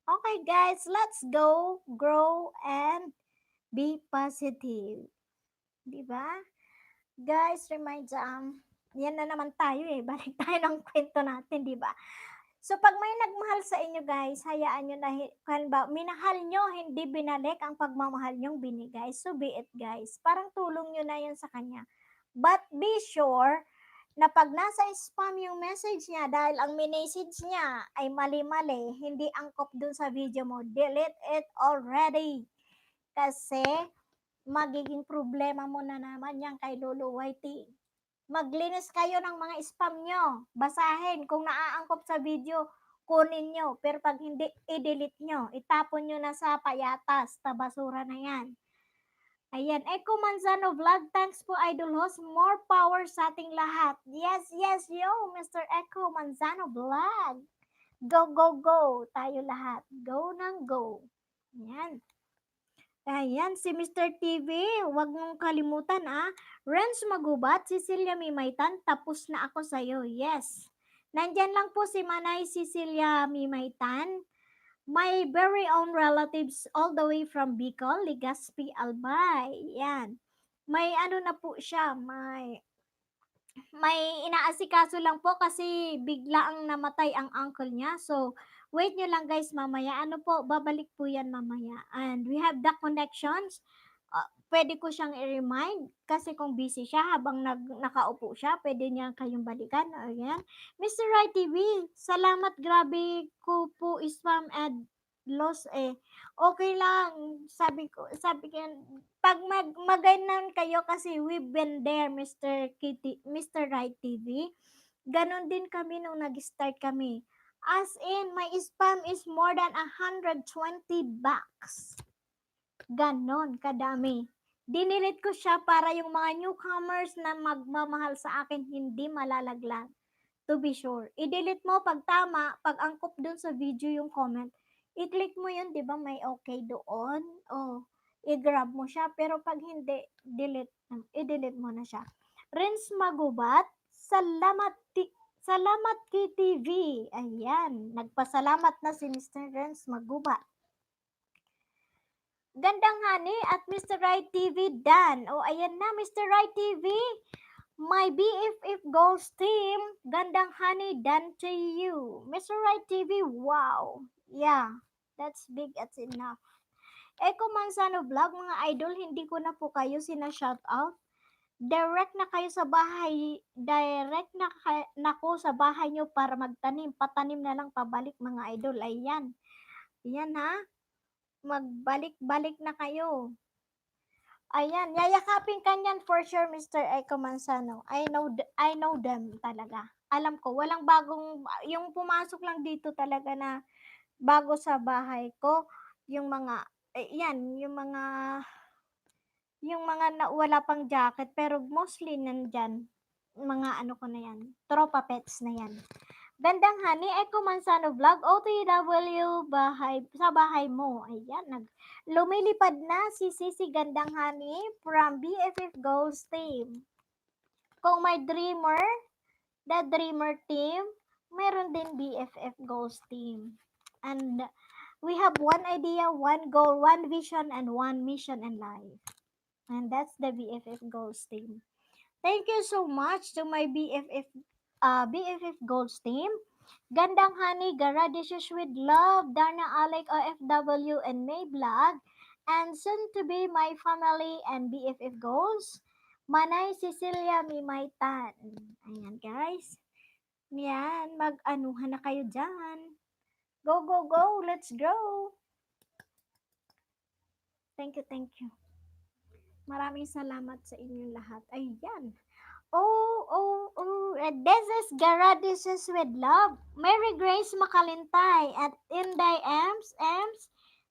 A: Okay, guys, let's go, grow, and be positive. Diba? Guys, yan na naman tayo eh. Balik tayo ng kwento natin, diba? So, pag may nagmahal sa inyo guys, hayaan nyo na, minahal nyo, hindi binalik ang pagmamahal nyong binigay. So, be it guys. Parang tulong nyo na yun sa kanya. But be sure na pag nasa spam yung message niya dahil ang minessage niya ay mali-mali, hindi angkop dun sa video mo, delete it already. Kasi, magiging problema mo na naman yan kay Lolo Whitey. Maglinis kayo ng mga spam nyo. Basahin kung naaangkop sa video, kunin nyo. Pero pag hindi, i-delete nyo. Itapon nyo na sa payatas, sa basura na yan. Ayan, Echo Manzano Vlog, thanks po Idol Host. More power sa ating lahat. Yes, yes, yo, Mr. Echo Manzano Vlog. Go, go, go, tayo lahat. Go nang go. Ayan. Ayan, si Mr. TV, wag mong kalimutan Renz Magubat, Cecilia Mimaytan, tapos na ako sa'yo. Yes. Nandyan lang po si Manay Cecilia Mimaytan. My very own relatives all the way from Bicol, Legazpi, Albay. Yan. May ano na po siya, may inaasikaso lang po kasi bigla ang namatay ang uncle niya. So, wait nyo lang guys mamaya. Ano po, babalik po yan mamaya. And we have the connections. Pwede ko siyang i-remind kasi kung busy siya habang nakaupo siya, pwede niya kayong balikan. Ayan. Mr. Rai TV, salamat. Grabe ko po spam and loss Okay lang. Sabi ko, pag magainan kayo kasi we've been there, Mr. Right TV. Ganon din kami nung nag-start kami. As in, my spam is more than 120 bucks. Ganon, kadami. Dinilit ko siya para yung mga newcomers na magmamahal sa akin hindi malalaglag. To be sure. I-delete mo pag tama, pag angkop dun sa video yung comment. I-click mo yun, di ba may okay doon? I-grab mo siya. Pero pag hindi, i-delete mo na siya. Renz Magubat, salamat KTV. Ayan, nagpasalamat na si Mr. Renz Magubat. Gandang Hani at Mr. Right TV Dan. Ayan na, Mr. Right TV. My BFF Goals Team, Gandang Honey Dan to you. Mr. Right TV, wow. Yeah, that's big, that's enough. Echo Manzano Vlog, mga idol, hindi ko na po kayo sina-shoutout. Direct na kayo sa bahay, na ko sa bahay nyo para magtanim. Patanim na lang pabalik mga idol. Ayan. Ayan ha. Magbalik-balik na kayo. Ayan, yayakapin ka niyan for sure, Mr. Echo Manzano. I know them talaga. Alam ko, walang bagong, yung pumasok lang dito talaga na bago sa bahay ko, yung mga, yung mga na, wala pang jacket, pero mostly nandyan, mga ano ko na yan, tropa pets na yan. Gandang Hani, Echo Manzano Vlog, OTW sa bahay mo. Ayan, lumilipad na si Sisi Gandang Hani from BFF Goals Team. Kung may dreamer, the dreamer team, meron din BFF Goals Team. And we have one idea, one goal, one vision, and one mission in life. And that's the BFF Goals Team. Thank you so much to my BFF Goals Team. Gandang Honey, Garadishes with Love, Darna Alec OFW, and May Vlog, and soon to be my family and BFF Goals, Manay Cecilia Mimaytan. Ayan guys. Yan, mag-anuhan na kayo dyan. Go, go, go! Let's go! Thank you. Maraming salamat sa inyong lahat. Ayan. This is Garadishes with Love. Mary Grace Makalintay at Inday Ems,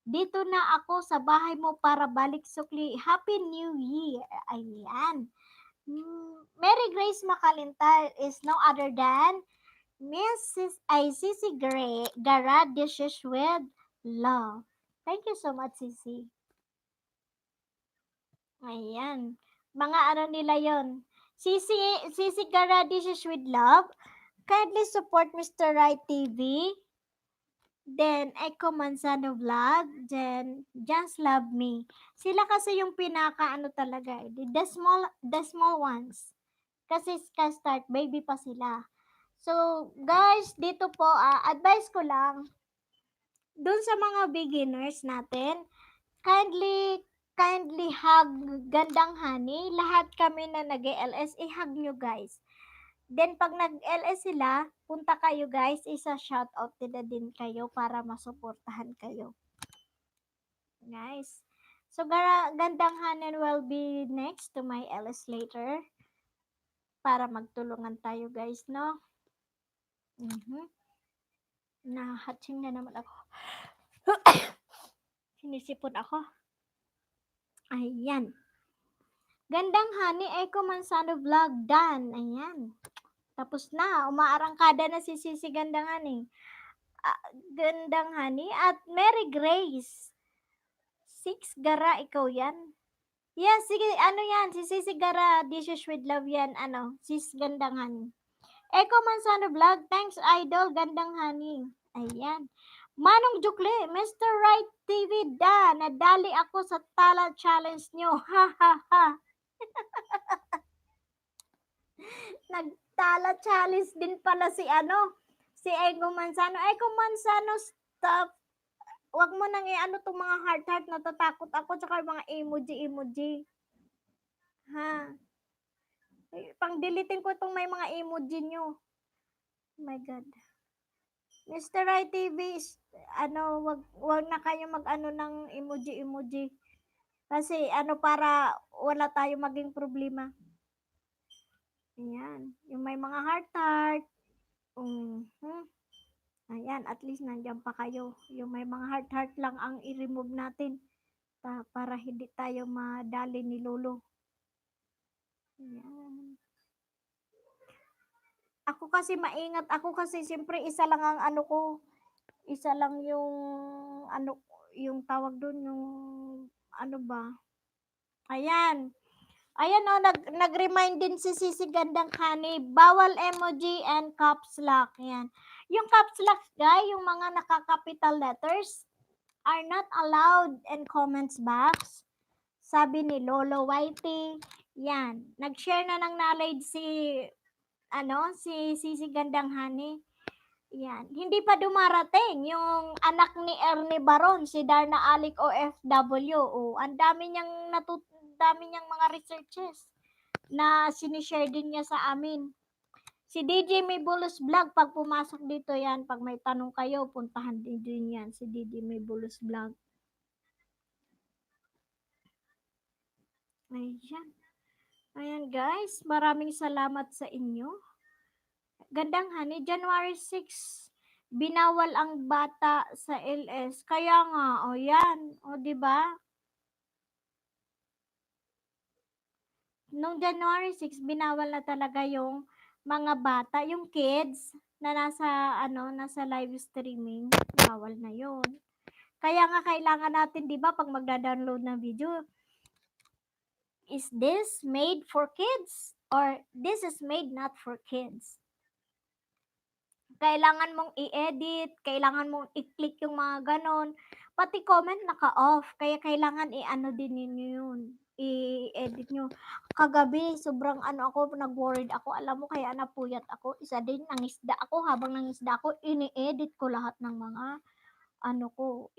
A: dito na ako sa bahay mo para balik sukli. Happy New Year. Ayan. Mary Grace Makalintay is no other than Sissy Garadishes with Love. Thank you so much, Sissy. Ayan. Mga ano nila yon. Sisi Garadishes with Love. Kindly support Mr. Right TV. Then, Echo Manzano Vlog. Then, Just Love Me. Sila kasi yung pinaka ano talaga. The small ones. Kasi start baby pa sila. So, guys, dito po, advice ko lang, dun sa mga beginners natin, kindly hug Gandang Honey. Lahat kami na nag-LS, i-hug nyo guys. Then, pag nag-LS sila, punta kayo guys, isa-shoutout nila din kayo para masuportahan kayo. Guys. So, Gandang Honey will be next to my LS later. Para magtulungan tayo guys, no? Nahatsing na naman ako. Sinisipon ako. Ayan. Gandang Honey, Eco Manzano Vlog, done. Ayan. Tapos na, umaarangkada na si Sisi Gandang Honey. Gandang Honey at Mary Grace. 6 Gara, ikaw yan? Yes, sige, ano yan, si Sisi Gara, Dishes with Love yan, Sis Gandang Honey. Eco Manzano Vlog, thanks idol, Gandang Honey. Ayan. Manong Jukle, Mr. Right TV da, nadali ako sa tala challenge nyo. Ha ha ha. Nagtala challenge din pala si si Eco Manzano. Eco Manzano, stop. Wag mo nang tong mga heart natatakot ako, tsaka yung mga emoji. Ha? Pang-deleting ko itong may mga emoji nyo. Oh my God. Mr. Rai TV, wag na kayo ng emoji. Kasi para wala tayo maging problema. Ayan. Yung may mga heart. Ayan, at least nandiyan pa kayo. Yung may mga heart lang ang i-remove natin para hindi tayo madali ni Lolo. Ayan. Ako kasi maingat. Ako kasi siyempre isa lang ang isa lang yung yung tawag doon, yung Ayan. Ayan nag-remind din si Sisi Gandang Honey, bawal emoji and caps lock. Yan. Yung caps lock, guys, yung mga naka-capital letters are not allowed in comments box. Sabi ni Lolo Whitey. Yan. Nag-share na ng knowledge si Sisi Gandang Honey. Yan. Hindi pa dumarating yung anak ni Ernie Baron, si Darna Alik OFW. Ang dami niyang mga researches na sinishare din niya sa amin. Si DJ Mibulus Vlog, pag pumasok dito yan, pag may tanong kayo, puntahan din yan, si DJ Mibulus Vlog. Ayan guys, maraming salamat sa inyo. Gandang Honey, January 6, binawal ang bata sa LS. Kaya nga, yan. Di ba? Noong January 6, binawal na talaga yung mga bata, yung kids na nasa live streaming, bawal na yon. Kaya nga kailangan natin, 'di ba, pag magda-download ng video, is this made for kids or this is made not for kids? Kailangan mong i-edit, kailangan mong i-click yung mga ganon. Pati comment naka-off, kaya kailangan din ninyo yun. I-edit nyo. Kagabi, sobrang ako, nag-worried ako. Alam mo, kaya napuyat ako. Isa din, nangisda ako. Habang nangisda ako, ini-edit ko lahat ng mga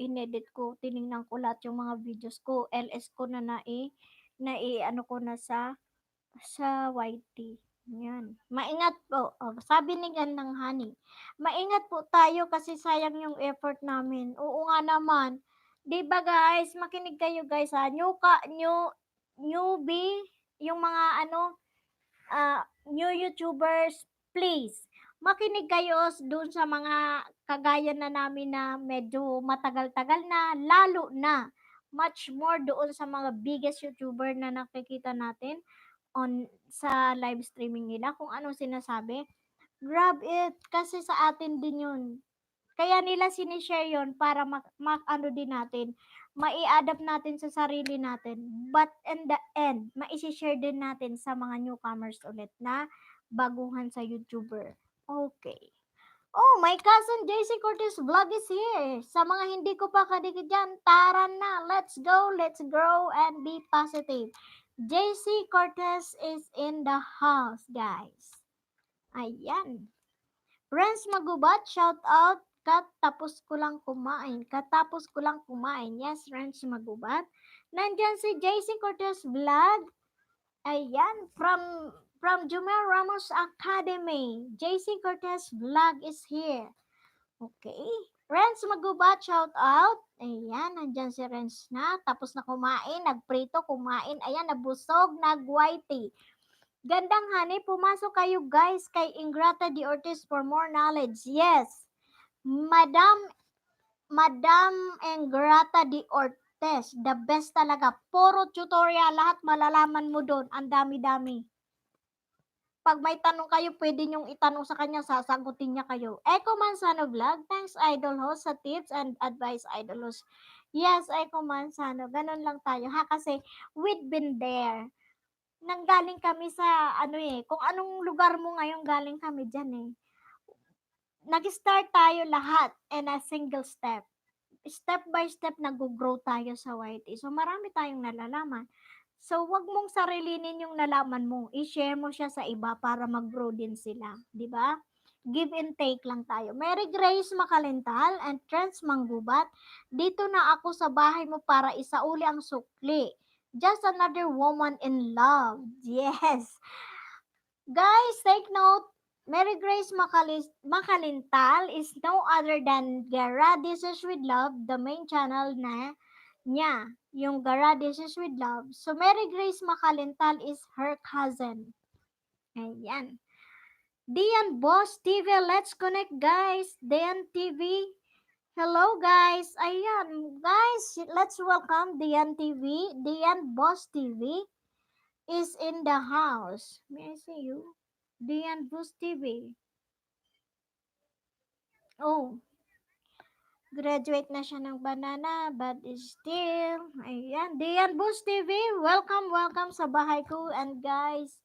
A: inedit ko. Tiningnan ko lahat yung mga videos ko. LS ko na ko na sa YT. Yan. Maingat po. Sabi ni Gandang Honey, maingat po tayo kasi sayang yung effort namin. Oo nga naman. 'Di ba guys, makinig kayo guys ha. Newbie, yung mga new YouTubers, please. Makinig kayo dun sa mga kagaya na namin na medyo matagal-tagal na, lalo na much more doon sa mga biggest YouTuber na nakikita natin sa live streaming nila kung anong sinasabi. Grab it kasi sa atin din yun. Kaya nila sinishare yun para din natin, mai-adapt natin sa sarili natin. But in the end, mai-share din natin sa mga newcomers ulit na baguhan sa YouTuber. Okay. Oh, my cousin JC Cortez Vlog is here. Sa mga hindi ko pa kadikit dyan, tara na. Let's go, let's grow, and be positive. JC Cortez is in the house, guys. Ayan. Renz Magubat, shout out. Katapos ko lang kumain. Katapos ko lang kumain. Yes, Renz Magubat. Nandyan si JC Cortez Vlog. Ayan, from Jumel Ramos Academy. JC Cortez Vlog is here. Okay. Renz Magubat, shout out. Ayan, nandyan si Renz na. Tapos na kumain, nagprito, kumain. Ayan, nabusog, nag-whitey. Gandang honey, pumasok kayo guys kay Ingrata de Ortiz for more knowledge. Yes, Madam Ingrata de Ortiz, the best talaga. Puro tutorial, lahat malalaman mo doon. Ang dami-dami. Pag may tanong kayo, pwede nyong itanong sa kanya, sasagutin niya kayo. Echo Manzano Vlog, thanks Idol Host sa tips and advice Idol Host. Yes, Echo Manzano, ganun lang tayo ha, kasi we've been there. Nanggaling kami sa kung anong lugar mo ngayon, galing kami diyan eh. Nag-start tayo lahat in a single step. Step by step nag-grow tayo sa YT. So marami tayong nalalaman. So wag mong sarilinin yung nalaman mo. I-share mo siya sa iba para mag-grow din sila, 'di ba? Give and take lang tayo. Mary Grace Makalental and Trans Manggubat, dito na ako sa bahay mo para isauli ang sukli. Just another woman in love. Yes. Guys, take note. Mary Grace Makalintal is no other than Gara This Is With Love, the main channel na niya, yung Gara This Is With Love. So, Mary Grace Makalintal is her cousin. Ayan. Dian Boss TV, let's connect guys. Dian TV, hello guys. Ayan, guys, let's welcome Dian TV. Dian Boss TV is in the house. May I see you? Dian Boss TV. Oh, graduate na siya ng banana, but is still, ayan, Dian Boss TV, welcome sa bahay ko, and guys,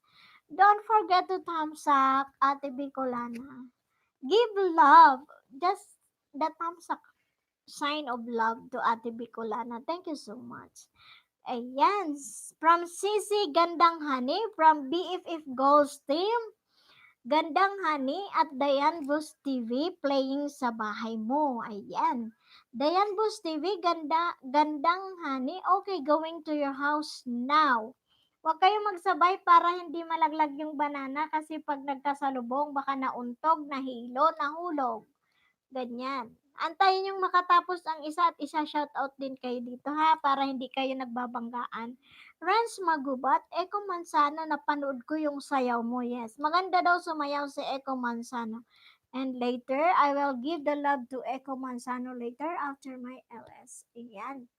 A: don't forget to thumbs up, Ate Bicolana. Give love, just the thumbs up sign of love to Ate Bicolana. Thank you so much. Ayan, from Sisi Gandang Honey, from BFF Goals Team, Gandang Honey at Dayan Bus TV playing sa bahay mo. Ayan. Dayan Bus TV, Gandang Honey. Okay, going to your house now. Huwag kayong magsabay para hindi malaglag yung banana kasi pag nagkasalubong baka nauntog, nahilo, nahulog. Ganyan. Antayin yung makatapos ang isa at isa shoutout din kayo dito ha para hindi kayo nagbabanggaan. Renz Magubat, Eco Manzano, napanood ko yung sayaw mo. Yes, maganda daw sumayaw si Eco Manzano. And later, I will give the love to Eco Manzano later after my LS. Ayan.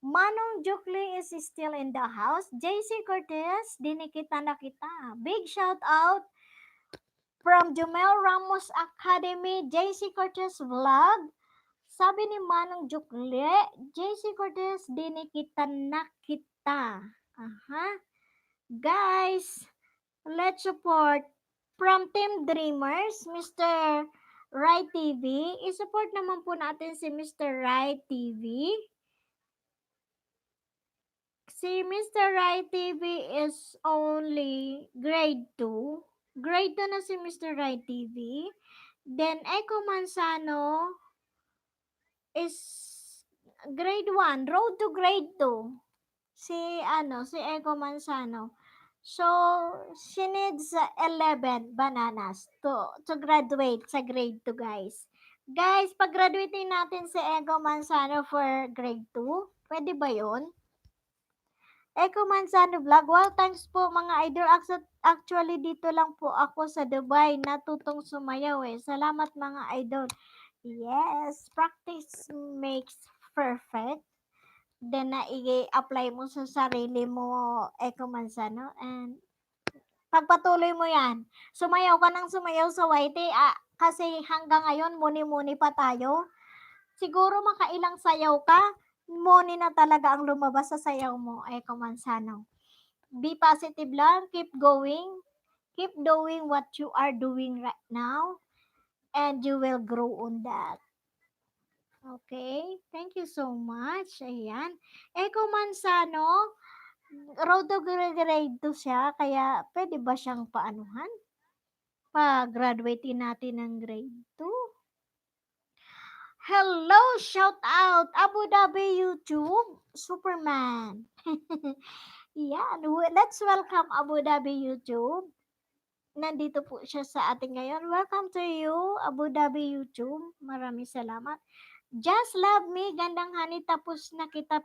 A: Manong Jukli is still in the house. JC Cortez, dinikita na kita. Big shout out from Jumel Ramos Academy, JC Cortez Vlog. Sabi ni Manong Jukli, JC Cortez, dinikitan na kita. Aha. Guys, let's support from Team Dreamers, Mr. Rai TV. I-support naman po natin si Mr. Rai TV. Si Mr. Rai TV is only grade 2. Grade 2 na si Mr. Rai TV. Then, Echo Manzano is grade 1. Road to grade 2. Si Echo Manzano. So, she needs 11 bananas to graduate sa grade 2, guys. Guys, pag-graduating natin si Echo Manzano for grade 2, pwede ba yun? Echo Manzano Vlog, wow, thanks po mga idol. Actually, dito lang po ako sa Dubai, natutong sumayaw eh. Salamat mga idol. Yes, practice makes perfect. Then na i-apply mo sa sarili mo, Echo Manzano, and pagpatuloy mo yan. Sumayaw ka ng sumayaw sa YT, kasi hanggang ngayon, muni-muni pa tayo. Siguro makailang sayaw ka, muni na talaga ang lumabas sa sayaw mo, Echo Manzano. Be positive lang, keep going, keep doing what you are doing right now, and you will grow on that. Okay, thank you so much. Ayan. Echo Manzano, road to grade 2 siya, kaya pwede ba siyang paanuhan? Pag-graduate natin ng grade 2. Hello, shout out Abu Dhabi YouTube, Superman. Yan, let's welcome Abu Dhabi YouTube. Nandito po siya sa atin ngayon. Welcome to you, Abu Dhabi YouTube. Maraming salamat. Just Love Me, Gandang Hani, tapos na kita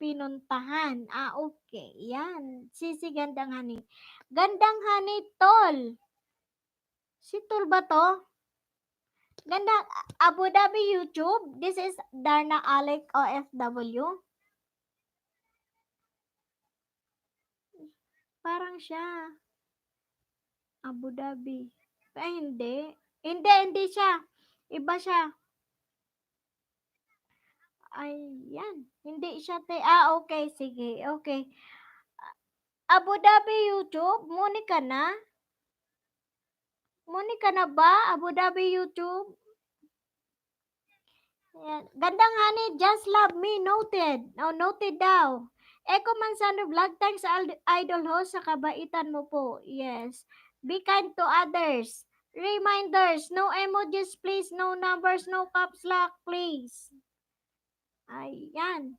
A: pinuntahan. Okay. Yan. Sisi Gandang Hani. Gandang Hani, Tol. Si Tol ba to? Gandang Abu Dhabi YouTube. This is Darna Alec OFW. Parang siya. Abu Dhabi. Ay, hindi. Hindi siya. Iba siya. Ayan. Hindi siya okay. Sige. Okay. Abu Dhabi YouTube. Muni ka na? Muni ka na ba? Abu Dhabi YouTube? Ayan. Gandang Hani, Just Love Me. Noted. Noted daw. Echo Manzano Vlog. Thanks idol host sa kabaitan mo po. Yes. Be kind to others. Reminders. No emojis please. No numbers. No caps lock please. Ayan.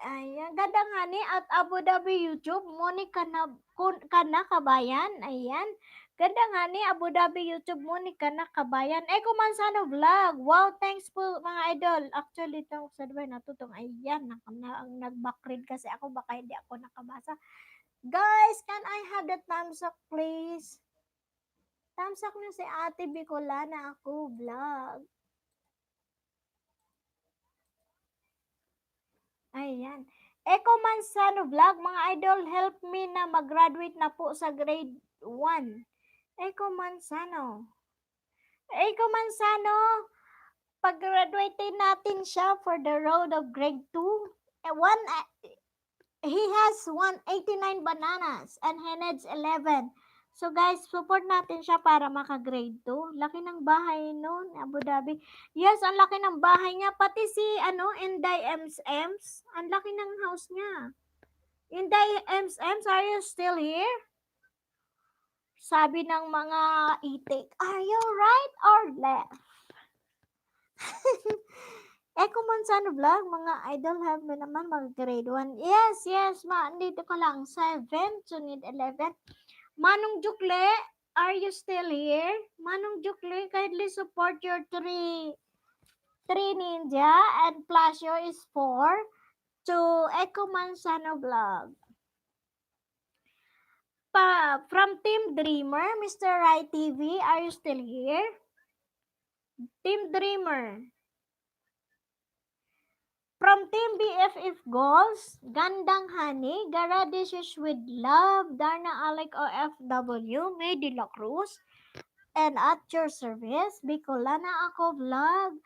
A: Ayan, gandang Hani at Abu Dhabi YouTube, muni ka na kabayan. Ayan. Gandang Hani, Abu Dhabi YouTube, muni ka na kabayan. Eko Manzano Vlog. Wow, thanks po mga idol. Actually, itong sa Dubai natutong. Ayan, nag-backread kasi ako, baka hindi ako nakabasa. Guys, can I have the thumbs up please? Thumbs up na si Ate Bicolana ako vlog. Ayan. Eco Manzano Vlog, mga idol, help me na mag-graduate na po sa grade 1. Eco Manzano. Eco Manzano, pag-graduate natin siya for the road of grade 2. He has 189 bananas and he needs 11. So guys, support natin siya para maka-grade 2. Laki ng bahay noon, Abu Dhabi. Yes, ang laki ng bahay niya. Pati si, Inday Ems. Ang laki ng house niya. Inday Ems, are you still here? Sabi ng mga itik, are you right or left? Eco Manzano Vlog, mga idol, have me naman mag-grade 1. Yes, dito ka lang. 7 to need 11. Manong Jukle, are you still here? Manong Jukle, kindly support your 3 ninja and Plasio is 4 to Eco Manzano Vlog. From Team Dreamer, Mr. Rai TV, are you still here? Team Dreamer. From Team BFF Goals, Gandang Hani, Garadishes with Love, Darna Alec OFW, May De La Cruz, and at your service, Bicolana Ako Vlog,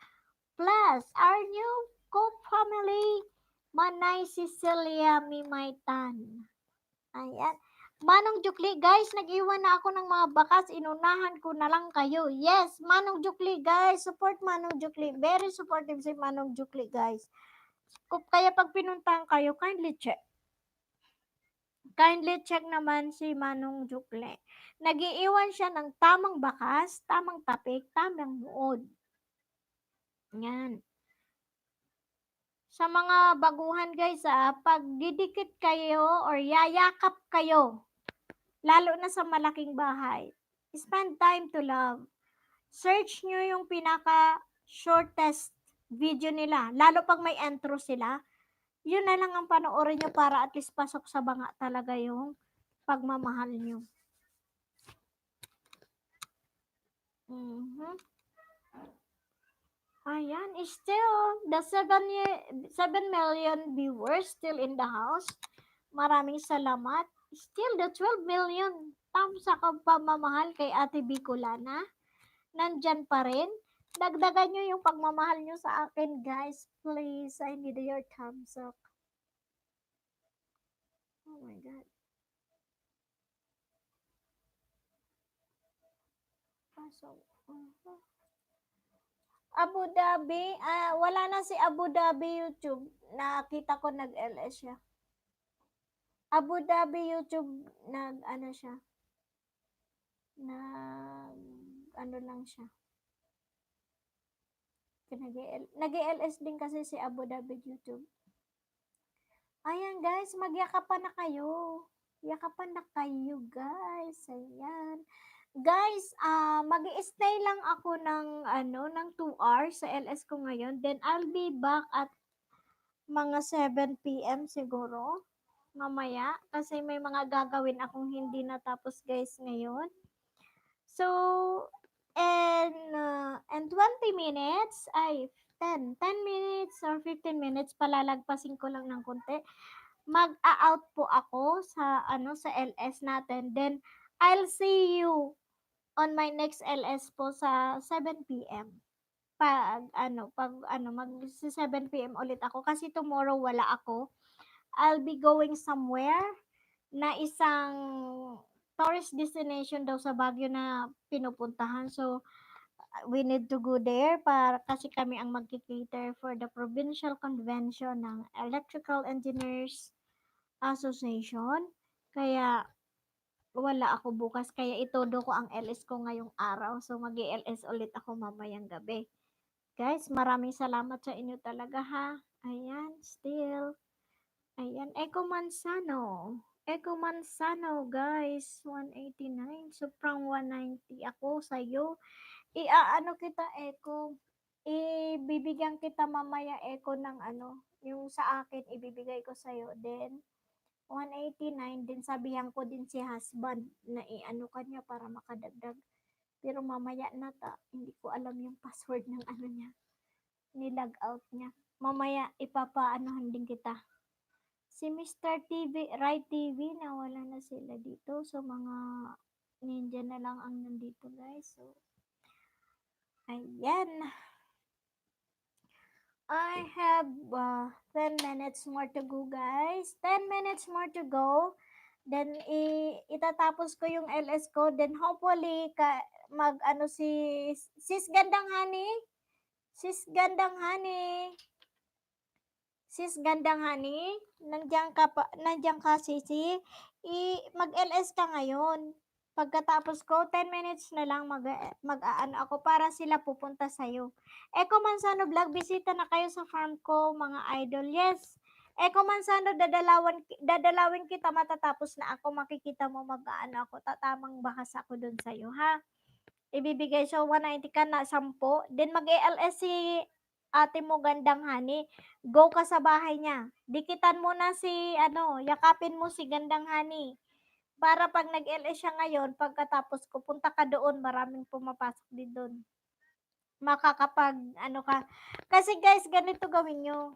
A: plus our new co-family, Manay Cecilia Mimaitan. Ayan. Manong Jukli, guys, nag-iwan na ako ng mga bakas, inunahan ko na lang kayo. Yes, Manong Jukli, guys, support Manong Jukli. Very supportive si Manong Jukli, guys. Kaya pag pinuntahan kayo, kindly check. Kindly check naman si Manong Jukli. Nag-iiwan siya ng tamang bakas, tamang tapik, tamang muod. Yan. Sa mga baguhan guys, pag didikit kayo or yayakap kayo, lalo na sa malaking bahay, spend time to love. Search nyo yung pinaka shortest video nila, lalo pag may intro sila, yun na lang ang panoorin nyo para at least pasok sa banga talaga yung pagmamahal nyo. Ayan, still, the 7 million viewers still in the house. Maraming salamat. Still, the 12 million thumbs sa pagmamahal kay Ate Bicolana. Nandyan pa rin. Dagdagan nyo yung pagmamahal nyo sa akin, guys. Please, I need your thumbs up. Oh my God. Abu Dhabi, wala na si Abu Dhabi YouTube. Nakita ko nag-LS siya. Abu Dhabi YouTube, siya. na ano lang siya. Nag-LS din kasi si Abu Dhabi YouTube. Ayan guys, magyakapan na kayo. Yakapan na kayo guys. Ayan. Guys, mag-i-stay lang ako ng 2 hours sa LS ko ngayon. Then I'll be back at mga 7 PM siguro mamaya kasi may mga gagawin akong hindi natapos guys ngayon. So, and 20 minutes, ay 10 minutes or 15 minutes, palalagpasin ko lang ng konti. Mag-a-out po ako sa LS natin. Then, I'll see you on my next LS po sa 7 PM. Mag 7 PM ulit ako kasi tomorrow wala ako. I'll be going somewhere na isang tourist destination daw sa Baguio na pinupuntahan. So, we need to go there kasi kami ang magki-cater for the provincial convention ng Electrical Engineers Association. Kaya wala ako bukas, kaya itodo ko ang LS ko ngayong araw. So, mag-LS ulit ako mamayang gabi. Guys, maraming salamat sa inyo talaga ha. Ayan, still. Ayan, Eco Manzano, guys. 189. Sobrang 190 ako sa'yo. Iaano kita, Eco. Ibibigyan kita mamaya, Eco, ng yung sa akin, ibibigay ko sa'yo. Then, 189 din, sabihan ko din si husband na i-ano kanya para makadagdag. Pero mamaya na hindi ko alam yung password ng niya. Ni-log out niya. Mamaya ipapaanohan din kita. Si Mr. TV, Rai TV, nawala na sila dito. So, mga ninja na lang ang nandito, guys. So, ayan. I have 10 minutes more to go, guys. 10 minutes more to go. Then, itatapos ko yung LS ko. Then, hopefully, Sis Gandang Honey. Sis Gandang Honey. Sis Gandang Honey, nandiyan ka Sisi. Mag-LS ka ngayon. Pagkatapos ko, 10 minutes na lang mag-aano ako para sila pupunta sa'yo. Eco Manzano Vlog, bisita na kayo sa farm ko, mga idol. Yes. Eco Manzano, dadalawin kita matatapos na ako. Makikita mo mag-aano ako. Tatamang bahas ako dun sa'yo, ha? Ibibigay siya 190 ka na 10. Then mag-LS si ate mo Gandang Honey. Go ka sa bahay niya. Dikitan mo na yakapin mo si Gandang Honey. Para pag nag-LS siya ngayon, pagkatapos ko, punta ka doon, maraming pumapasok din doon. Ka. Kasi guys, ganito gawin nyo.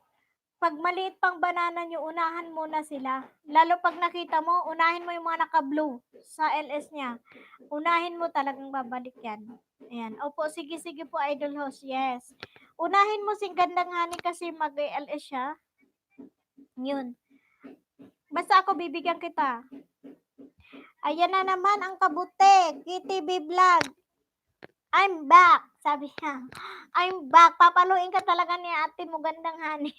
A: Pag maliit pang banana nyo, unahan muna sila. Lalo pag nakita mo, unahin mo yung mga naka-blue sa LS niya. Unahin mo, talagang babalik yan. Ayan. Opo, sige po, idol host. Yes. Unahin mo si Gandang Honey kasi mag-LS siya. Yun. Basta ako bibigyan kita. Ayan na naman ang kabuti. KTV Vlog. I'm back. Sabi niya. I'm back. Papaluin ka talaga ni ate mo Gandang Honey.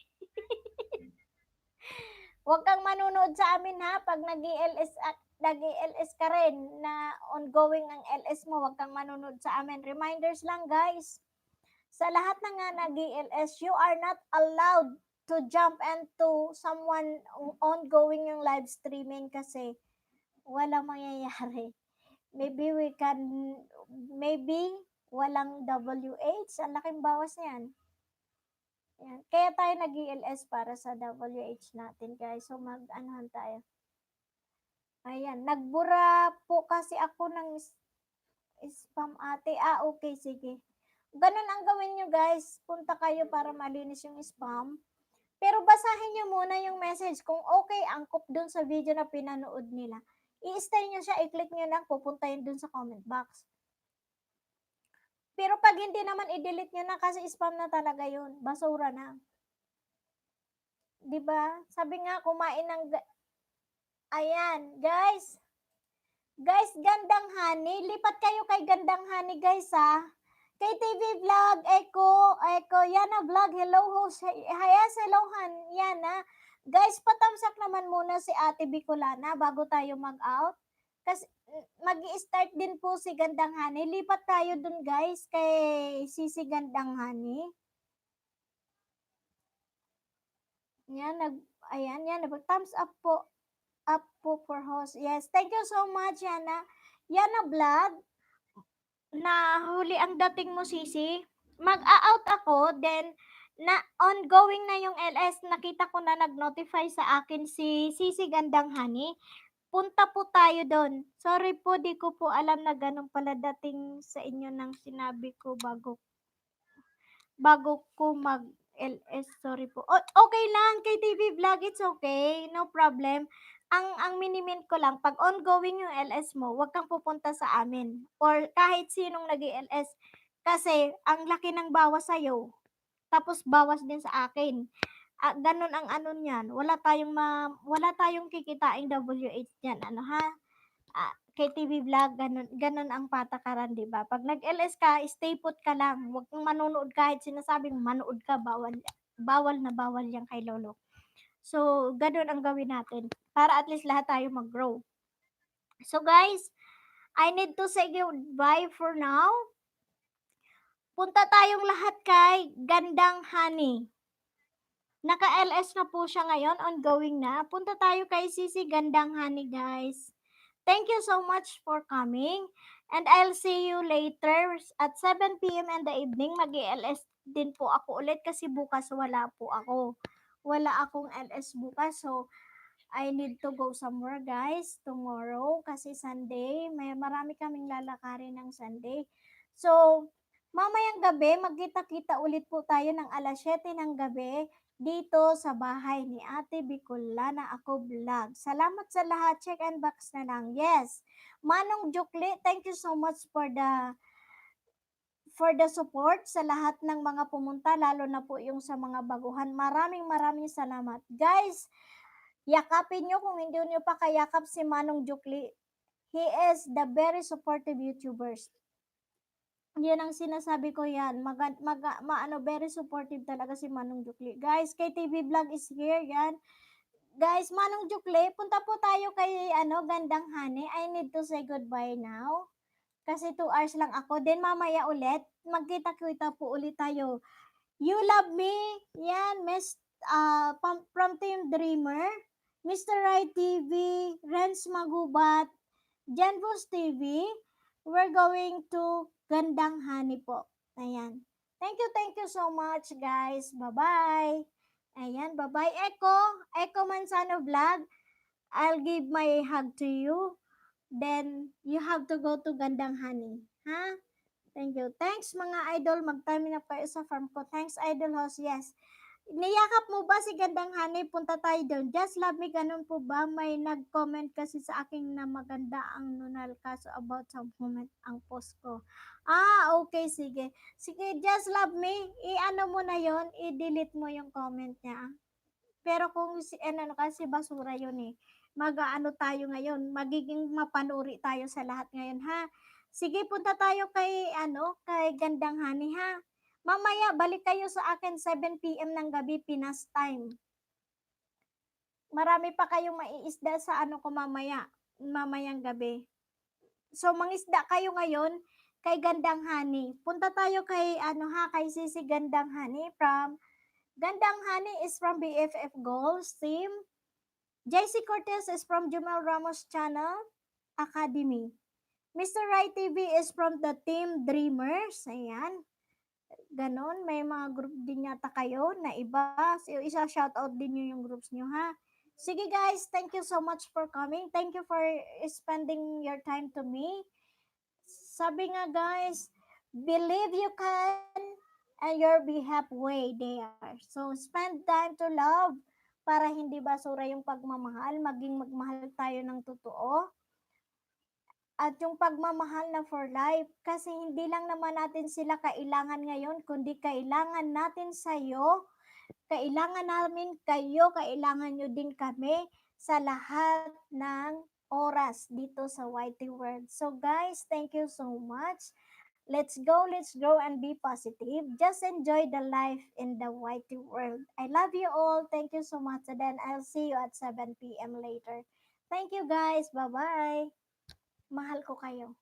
A: Huwag kang manunood sa amin ha pag nag-LS ka rin na ongoing ang LS mo, huwag kang manunood sa amin. Reminders lang guys. Sa lahat na nga nag-LS, you are not allowed to jump into someone ongoing yung live streaming kasi wala mangyayari. Maybe walang WH, ang laking bawas niyan. Yan. Kaya tayo nag-ELS para sa WH natin, guys. So, mag-anuhan tayo. Ayan. Nagbura po kasi ako ng spam ate. Okay, sige. Ganun ang gawin nyo, guys. Punta kayo para malinis yung spam. Pero basahin nyo muna yung message. Kung okay, angkop dun sa video na pinanood nila. I-stay nyo siya, i-click nyo lang, pupunta yun dun sa comment box. Pero pag hindi naman, i-delete nyo na kasi spam na talaga yun. Basura na. Diba? Sabi nga, kumain ng... Ayan, guys. Guys, Gandang Honey. Lipat kayo kay Gandang Honey, guys, ha? Kay TV Vlog, Eco, Yana Vlog, hello host. Yes, hello, Yana. Guys, patamsak naman muna si Ate Bicolana bago tayo mag-out. Kasi mag-i-start din po si Gandang Hani. Lipat tayo dun guys kay si Gandang Hani. Yan, ayan, yan, thumbs up po. Up po for host. Yes, thank you so much, Yana. Yana Vlog, na huli ang dating mo, Sisi. Mag-a-out ako, then na ongoing na yung LS. Nakita ko na nag-notify sa akin si Sisi Gandang Hani. Punta po tayo doon. Sorry po, di ko po alam na ganun pala dating sa inyo nang sinabi ko bago ko mag LS, sorry po. Okay lang, KTV vlog, it's okay, no problem. Ang minimin ko lang, pag ongoing yung LS mo, wag kang pupunta sa amin or kahit sinong nag-LS kasi ang laki ng bawas sa'yo, tapos bawas din sa akin. Ganun ang ano niyan, wala tayong kikitain WH niyan, ano ha? KTV vlog, ganun, ganun ang patakaran, di ba? Pag nag-LS ka, stay put ka lang. Huwag kang manonood kahit sinasabing manood ka, bawal na bawal yan kay Lolo. So, ganun ang gawin natin para at least lahat tayo mag-grow. So guys, I need to say goodbye for now. Punta tayong lahat kay Gandang Honey. Naka-LS na po siya ngayon, ongoing na. Punta tayo kay Sisi Gandang Honey, guys. Thank you so much for coming. And I'll see you later at 7 p.m. in the evening. Mag-LS din po ako ulit kasi bukas wala po ako. Wala akong LS bukas. So, I need to go somewhere, guys, tomorrow kasi Sunday. Marami kaming lalakarin ng Sunday. So, mamayang gabi, magkita-kita ulit po tayo ng alas 7 ng gabi dito sa bahay ni Ate Bicolana Ako Vlog. Salamat sa lahat. Check and box na lang. Yes. Manong Jukli, thank you so much for the support sa lahat ng mga pumunta, lalo na po yung sa mga baguhan. Maraming salamat. Guys, yakapin nyo kung hindi nyo pa kayakap si Manong Jukli. He is the very supportive YouTubers. Yan ang sinasabi ko yan. Very supportive talaga si Manong Jukli. Guys, KTV Vlog is here. Yan. Guys, Manong Jukli, punta po tayo kay Gandang Hane. I need to say goodbye now. Kasi 2 hours lang ako. Then mamaya ulit, magkita-kita po ulit tayo. You Love Me. Yan, from Team Dreamer. Mr. Rai TV, Renz Magubat, Janvos TV, we're going to Gandang Hani po. Ayan. Thank you so much, guys. Bye-bye. Ayan, bye-bye. Echo Manzano Vlog, I'll give my hug to you. Then, you have to go to Gandang Hani. Ha? Thank you. Thanks, mga idol. Mag-time na pa sa farm ko. Thanks, idol host. Yes. Niyakap mo ba si Gandang Hani? Punta tayo doon. Just love me, ganun po ba? May nag-comment kasi sa akin na maganda ang nunal kaso about sa moment ang post ko. Okay, sige. Sige, just love me. I-ano mo na yon, i-delete mo yung comment niya. Pero kung kasi basura yun eh. Mag-ano tayo ngayon, magiging mapanuri tayo sa lahat ngayon, ha? Sige, punta tayo kay Gandang Hani, ha? Mamaya, balik kayo sa akin 7 p.m. ng gabi, Pinas time. Marami pa kayong maiisda sa ko mamayang gabi. So, mangisda kayo ngayon kay Gandang Hani. Punta tayo kay, kay Sisi Gandang Hani from, Gandang Hani is from BFF Goals Team. JC Cortez is from Jumel Ramos Channel Academy. Mr. Rai TV is from the Team Dreamers. Ayan. Ganon, may mga group din yata kayo na iba. So, isa-shoutout din nyo yung groups nyo, ha? Sige guys, thank you so much for coming. Thank you for spending your time to me. Sabi nga guys, believe you can and you'll be halfway there. So, spend time to love para hindi basura yung pagmamahal. Maging magmahal tayo ng totoo. At yung pagmamahal na for life, kasi hindi lang naman natin sila kailangan ngayon, kundi kailangan natin sa'yo, kailangan namin kayo, kailangan nyo din kami sa lahat ng oras dito sa YT World. So guys, thank you so much. Let's grow and be positive. Just enjoy the life in the YT World. I love you all. Thank you so much. And then I'll see you at 7 p.m. later. Thank you guys. Bye-bye. Mahal ko kayo.